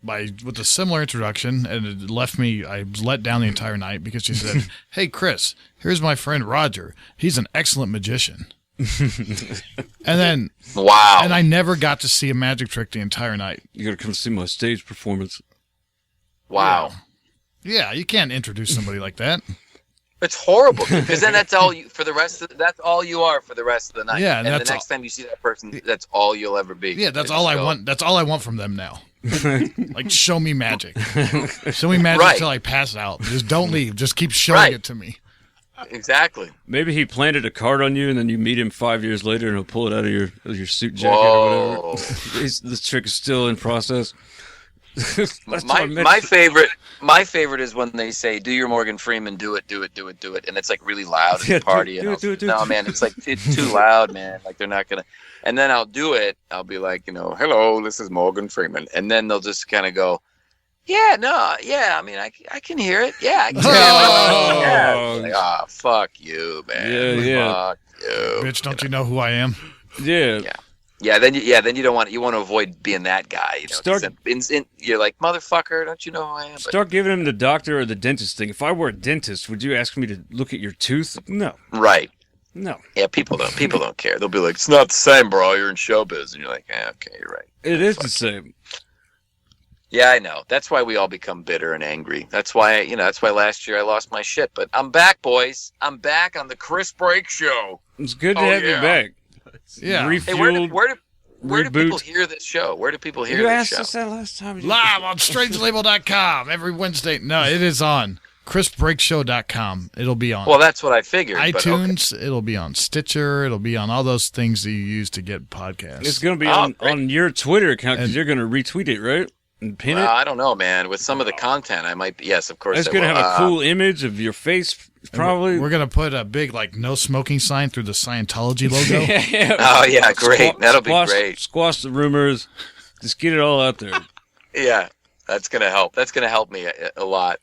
With a similar introduction, and it left me. I was let down the entire night because she said, "Hey, Chris, here's my friend Roger. He's an excellent magician." And then, wow! And I never got to see a magic trick the entire night. You got to come see my stage performance. Wow! Yeah, you can't introduce somebody like that. It's horrible because then that's all you for the rest of. That's all you are for the rest of the night. Yeah, and the next time you see that person, that's all you'll ever be. Yeah, that's all I want. That's all I want from them now. Like, show me magic. Show me magic until I pass out. Just don't leave. Just keep showing it to me. Exactly. Maybe he planted a card on you, and then you meet him 5 years later, and he'll pull it out of your suit jacket or whatever. This trick is still in process. my favorite is when they say, "Do your Morgan Freeman, do it," and it's like really loud at the party. No, man, it's like it's too loud, man. Like they're not gonna. And then I'll do it. I'll be like, "Hello, this is Morgan Freeman," and then they'll just kind of go, "Yeah, no, yeah. I mean, I can hear it. Yeah, I can hear it." Like, fuck you, man. Yeah. Fuck you, bitch. Don't you know who I am? Yeah. Yeah, then you don't want to avoid being that guy. You're like, "Motherfucker, don't you know who I am?" Start giving him the doctor or the dentist thing. If I were a dentist, would you ask me to look at your tooth? No. Right. No. Yeah, people don't care. They'll be like, "It's not the same, bro. You're in showbiz," and you're like, "Okay, you're right." It is the same. Yeah, I know. That's why we all become bitter and angry. That's why last year I lost my shit. But I'm back, boys. I'm back on the Chris Break Show. It's good to have you back. Yeah. Refueled. Hey, where do people hear this show? Where do people hear this show? You asked us that last time. Live on strangelabel.com every Wednesday. No, it is on chrisbreakshow.com. It'll be on. Well, that's what I figured. iTunes. It'll be on Stitcher. It'll be on all those things that you use to get podcasts. It's going to be on your Twitter account because you're going to retweet it, right? And pin it? I don't know, man. With some of the content, I might. Yes, of course. It's going to have a cool image of your face. Probably. We're going to put a big, no smoking sign through the Scientology logo. Yeah. Oh, yeah, great. That'll be great. Squash the rumors. Just get it all out there. Yeah, that's going to help. That's going to help me a lot.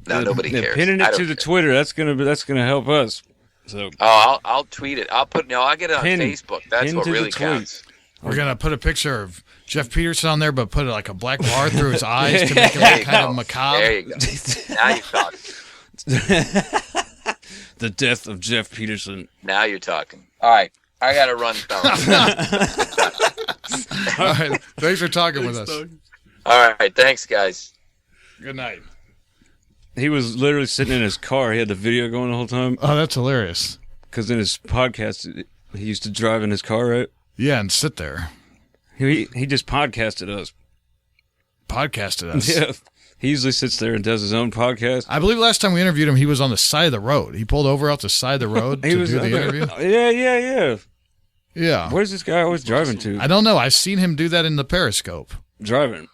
No, nobody cares. Pinning it to the Twitter, that's going to help us. So. Oh, I'll tweet it. I'll get it on Facebook. That's what really counts. We're going to put a picture of Jeff Peterson on there, but put a black bar through his eyes to make it look kind of macabre. There you go. Now you're talking. The death of Jeff Peterson. Now you're talking. All right. I got to run, fellas. All right. Thanks for talking with us. All right. Thanks, guys. Good night. He was literally sitting in his car. He had the video going the whole time. Oh, that's hilarious. Because in his podcast, he used to drive in his car, right? Yeah, and sit there. He just podcasted us. Podcasted us? Yeah. He usually sits there and does his own podcast. I believe last time we interviewed him, he was on the side of the road. He pulled over off the side of the road to do the interview. Yeah. Yeah. Where's this guy always driving to? I don't know. I've seen him do that in the Periscope. Driving?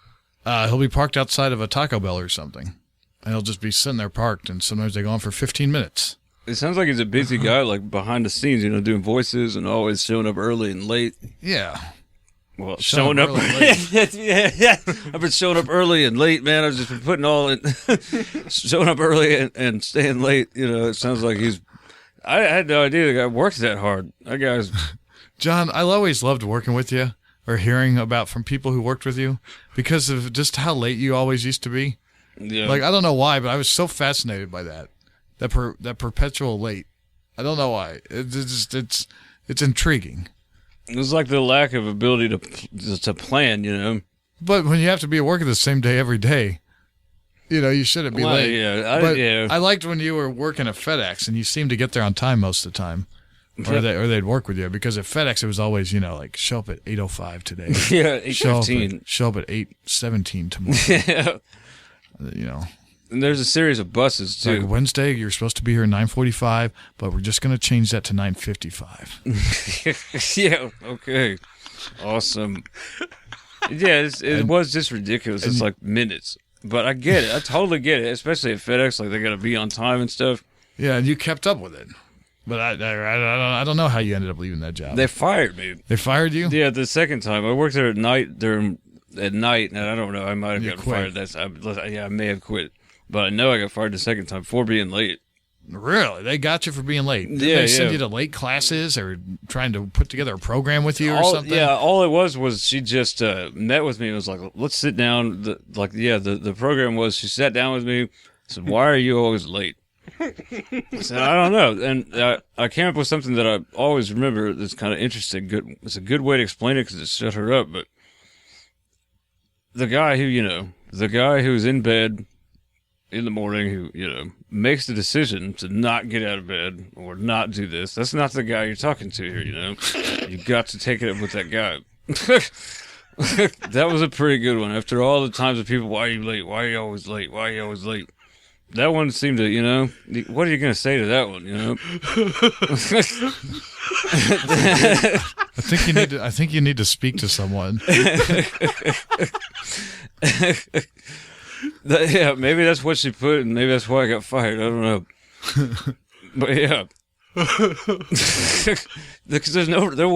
He'll be parked outside of a Taco Bell or something. And he'll just be sitting there parked, and sometimes they go on for 15 minutes. It sounds like he's a busy guy, like behind the scenes, doing voices and always showing up early and late. Yeah. Well, showing up early and late. yeah. I've been showing up early and late, man. I've just been putting all in, showing up early and staying late. It sounds like I had no idea the guy worked that hard. That guy's. John, I always loved working with you or hearing about from people who worked with you because of just how late you always used to be. Yeah. Like, I don't know why, but I was so fascinated by that. That perpetual late. I don't know why. It's intriguing. It was like the lack of ability to plan, But when you have to be at work the same day every day, you shouldn't be late. Yeah, I liked when you were working at FedEx and you seemed to get there on time most of the time. Or they'd work with you because at FedEx it was always, like show up at 8:05 today. Yeah, 8:15. Show up at 8:17 tomorrow. Yeah. And there's a series of buses too. Like Wednesday, you're supposed to be here at 9:45, but we're just going to change that to 9:55. Yeah. Okay. Awesome. Yeah, it was just ridiculous. It's like minutes, but I get it. I totally get it, especially at FedEx. Like they got to be on time and stuff. Yeah, and you kept up with it. But I don't know how you ended up leaving that job. They fired me. They fired you? Yeah, the second time I worked there at night. And I don't know. I might have gotten fired. I may have quit. But I know I got fired the second time for being late. Really? They got you for being late? Did they send you to late classes or trying to put together a program with you or something? Yeah, all it was she just met with me and was like, let's sit down. The program was she sat down with me, said, why are you always late? I said, I don't know. And I came up with something that I always remember that's kind of interesting. It's a good way to explain it because it shut her up. But the guy who's in bed in the morning who, makes the decision to not get out of bed or not do this. That's not the guy you're talking to here, You got to take it up with that guy. That was a pretty good one. After all the times of people, why are you late? Why are you always late? Why are you always late? That one seemed to, what are you going to say to that one, I think you need to speak to someone. Yeah, maybe that's what she put, and maybe that's why I got fired. I don't know, but yeah, because I don't know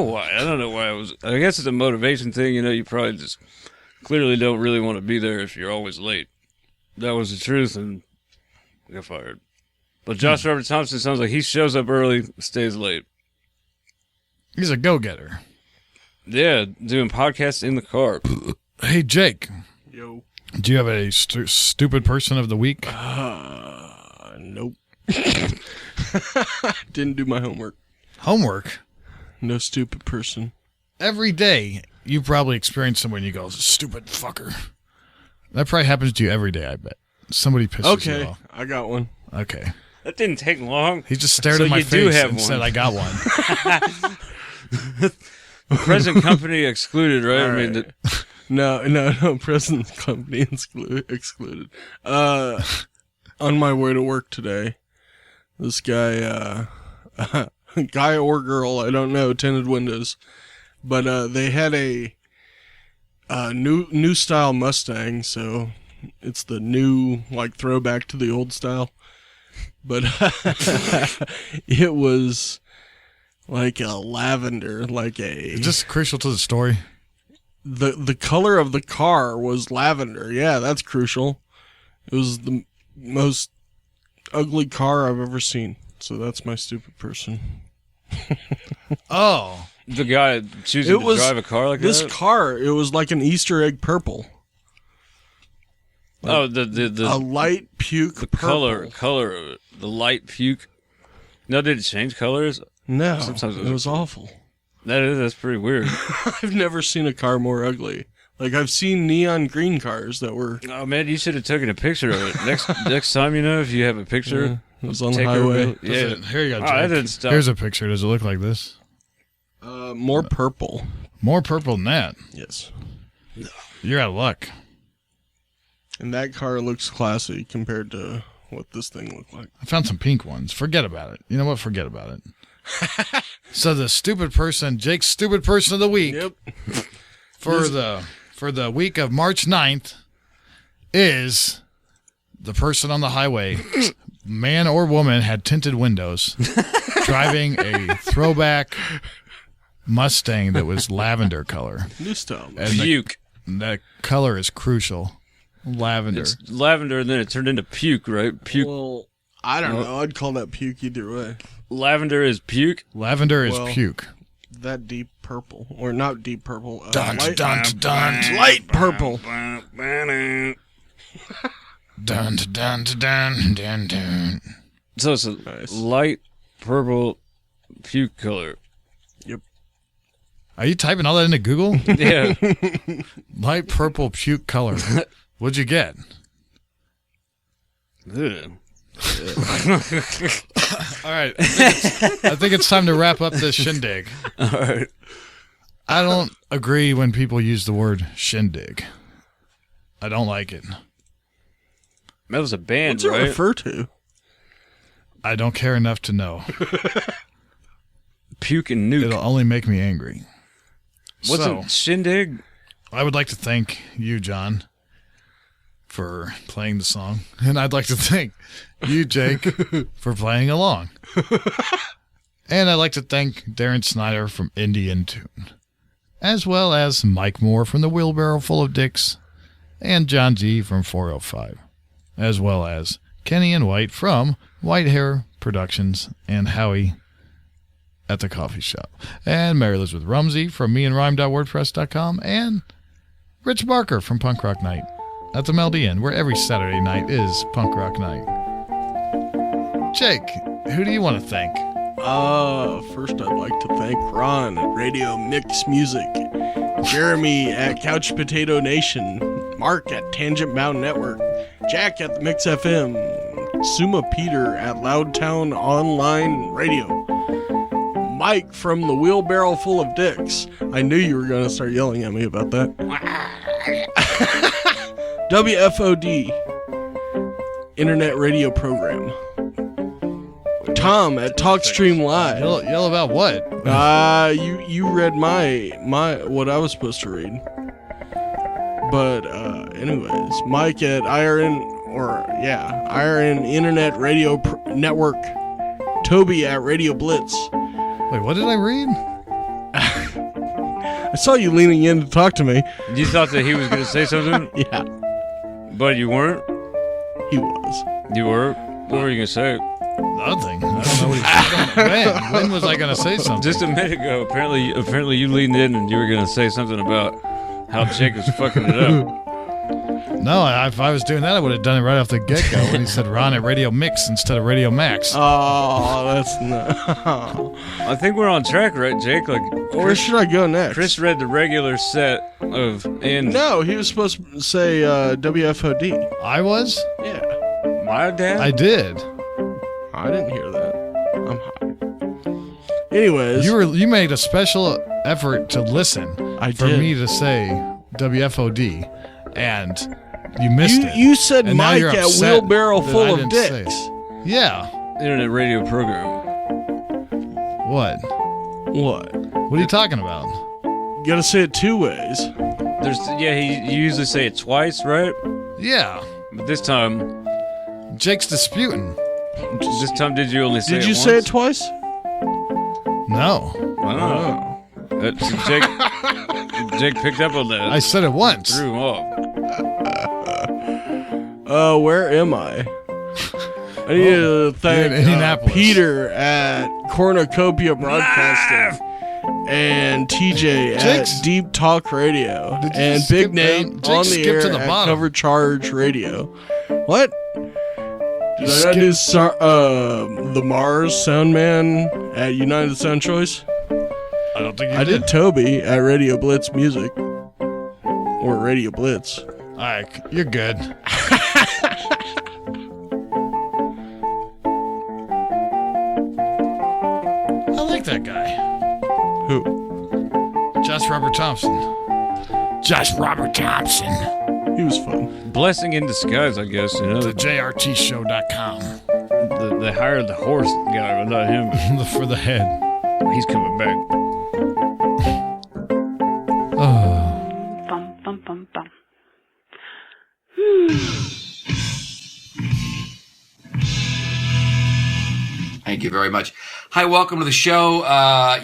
why. I don't know why I guess it's a motivation thing. You probably just clearly don't really want to be there if you're always late. That was the truth, and I got fired. But Josh Robert Thompson sounds like he shows up early, stays late. He's a go-getter. Yeah, doing podcasts in the car. Hey, Jake. Yo. Do you have a stupid person of the week? Nope. Didn't do my homework. Homework? No stupid person. Every day, you probably experience someone and you go, stupid fucker. That probably happens to you every day, I bet. Somebody pisses you off. I got one. Okay. That didn't take long. He just stared at my face and said, I got one. Present company excluded, right? All right. No. Present company excluded. On my way to work today, this guy, guy or girl, I don't know, tinted windows, but they had a new style Mustang, so it's the new throwback to the old style. But it was like a lavender, Just crucial to the story. The color of the car was lavender. Yeah, that's crucial. It was the most ugly car I've ever seen. So that's my stupid person. Oh. The guy choosing to drive a car like this that? This car, it was like an Easter egg purple. The light puke the purple. color of it. The light puke. No, did it change colors? No, sometimes it was awful. That's pretty weird. I've never seen a car more ugly. I've seen neon green cars that were. Oh man, you should have taken a picture of it. Next time, if you have a picture, yeah, it was on the highway. Yeah, here you go. Jake. That didn't stop. Here's a picture. Does it look like this? More purple. More purple than that. Yes. You're out of luck. And that car looks classy compared to what this thing looked like. I found some pink ones. Forget about it. You know what? Forget about it. So the stupid person, Jake's stupid person of the week. Yep. For the week of March 9th is the person on the highway man or woman had tinted windows, driving a throwback Mustang that was lavender color. New style. And Puke. that color is crucial. Lavender. It's lavender, and then it turned into puke, right? Puke. Well, I don't know. I'd call that puke either way. Lavender is puke. Lavender is Well, puke. That deep purple. Or not deep purple. Dun, light, dun, dun, light purple. dun, dun, dun, dun, dun, dun. So it's a Nice. light purple puke color. Are you typing all that into Google? Yeah. Light purple puke color. What'd you get? Ugh. All right. I think it's time to wrap up this shindig. All right. I don't agree when people use the word shindig. I don't like it. That was a band, What's it right? refer to? I don't care enough to know. Puke and nuke. It'll only make me angry. What's So, a shindig? I would like to thank you, John, for playing the song. And I'd like to thank you, Jake, for playing along. And I'd like to thank Darren Snyder from Indian Tune, as well as Mike Moore from the Wheelbarrow Full of Dicks, and John G. from 405, as well as Kenny and White from White Hair Productions and Howie at the coffee shop, and Mary Elizabeth Rumsey from meandrhyme.wordpress.com, and Rich Barker from Punk Rock Night at the Melody Inn, where every Saturday night is Punk Rock Night. Jake, who do you want to thank? First I'd like to thank Ron at Radio Mix Music, Jeremy at Couch Potato Nation, Mark at Tangent Bound Network, Jack at the Mix FM, Suma Peter at Loudtown Online Radio, Mike from the Wheelbarrow Full of Dicks. I knew you were going to start yelling at me about that. WFOD, Internet Radio Program. Tom at TalkStream Live. Yell about what? You read my what I was supposed to read. But anyways, Mike at IRN Internet Radio Network. Toby at Radio Blitz. Wait, what did I read? I saw you leaning in to talk to me. You thought that he was going to say something, Yeah, but you weren't? he was. You were? What were you going to say? Nothing. I don't know what he's When was I going to say something? Just a minute ago, apparently you leaned in and you were going to say something about how Jake was fucking it up. No, if I was doing that, I would have done it right off the get-go when he said Ron at Radio Mix instead of Radio Max. Oh, that's not. I think we're on track, right, Jake? Like, Where should I go next? Chris read the regular set of No, he was supposed to say WFOD. I was? Yeah, My dad? I did. I didn't hear that. I'm high. Anyways, You made a special effort to listen I for did. me to say WFOD, and you missed it. You said And now Mike you're at upset Wheelbarrow that Full I of didn't say Dicks. it. Yeah. Internet radio program. What? What? What are you talking about? You gotta say it two ways. You usually say it twice, right? Yeah. But this time Jake's disputing. did you only say it Did you once? say it twice? No. Oh. Jake picked up on that. I said it once. Threw him off. Where am I? I need to thank in Indianapolis. Peter at Cornucopia Broadcasting and TJ Jake's- at Deep Talk Radio Did you and skip Big Nate down? Jake on the skipped air to the at bottom. Cover Charge Radio. What? Did I not skip- do the Mars Soundman at United Sound Choice? I don't think you I did Toby at Radio Blitz Music. Or Radio Blitz. All right, you're good. I like that guy. Who? Josh Robert Thompson. Josh Robert Thompson. He was fun. Blessing in disguise, I guess. You know, The JRTshow.com. they hired the horse guy, but not him. For the head. He's coming back. Oh. Bum, bum, bum, bum. Thank you very much. Hi, welcome to the show.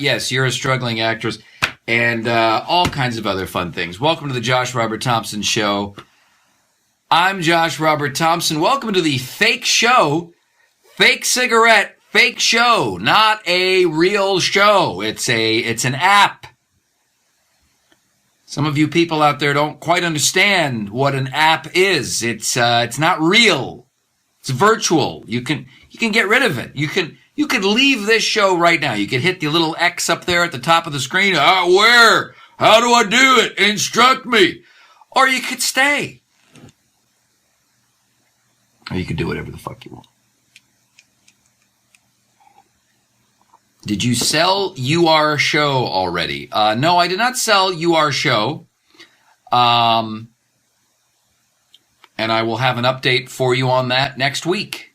Yes, you're a struggling actress and all kinds of other fun things. Welcome to the Josh Robert Thompson Show. I'm Josh Robert Thompson. Welcome to the fake show, fake cigarette, fake show, not a real show. It's an app. Some of you people out there don't quite understand what an app is. It's not real. It's virtual. You can get rid of it. You could leave this show right now. You could hit the little X up there at the top of the screen. Where? How do I do it? Instruct me. Or you could stay. Or you could do whatever the fuck you want. Did you sell UR Show already? No, I did not sell UR Show. And I will have an update for you on that next week.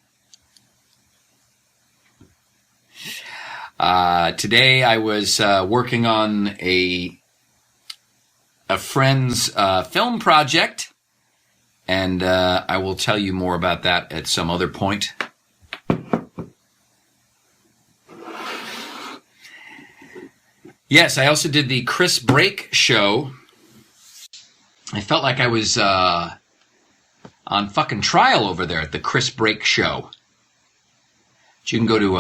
Today I was working on a friend's film project, and I will tell you more about that at some other point. Yes, I also did the Chris Break show. I felt like I was on fucking trial over there at the Chris Break show. You can go to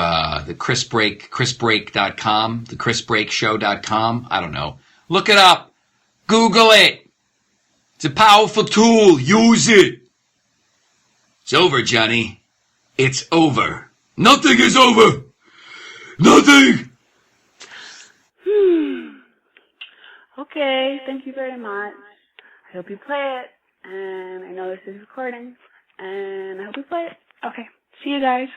the chrisbreak.com, the chrisbreakshow.com. I don't know. Look it up. Google it. It's a powerful tool. Use it. It's over, Johnny. It's over. Nothing is over. Nothing. Okay, thank you very much. I hope you play it. And I know this is recording. And I hope you play it. Okay, see you guys.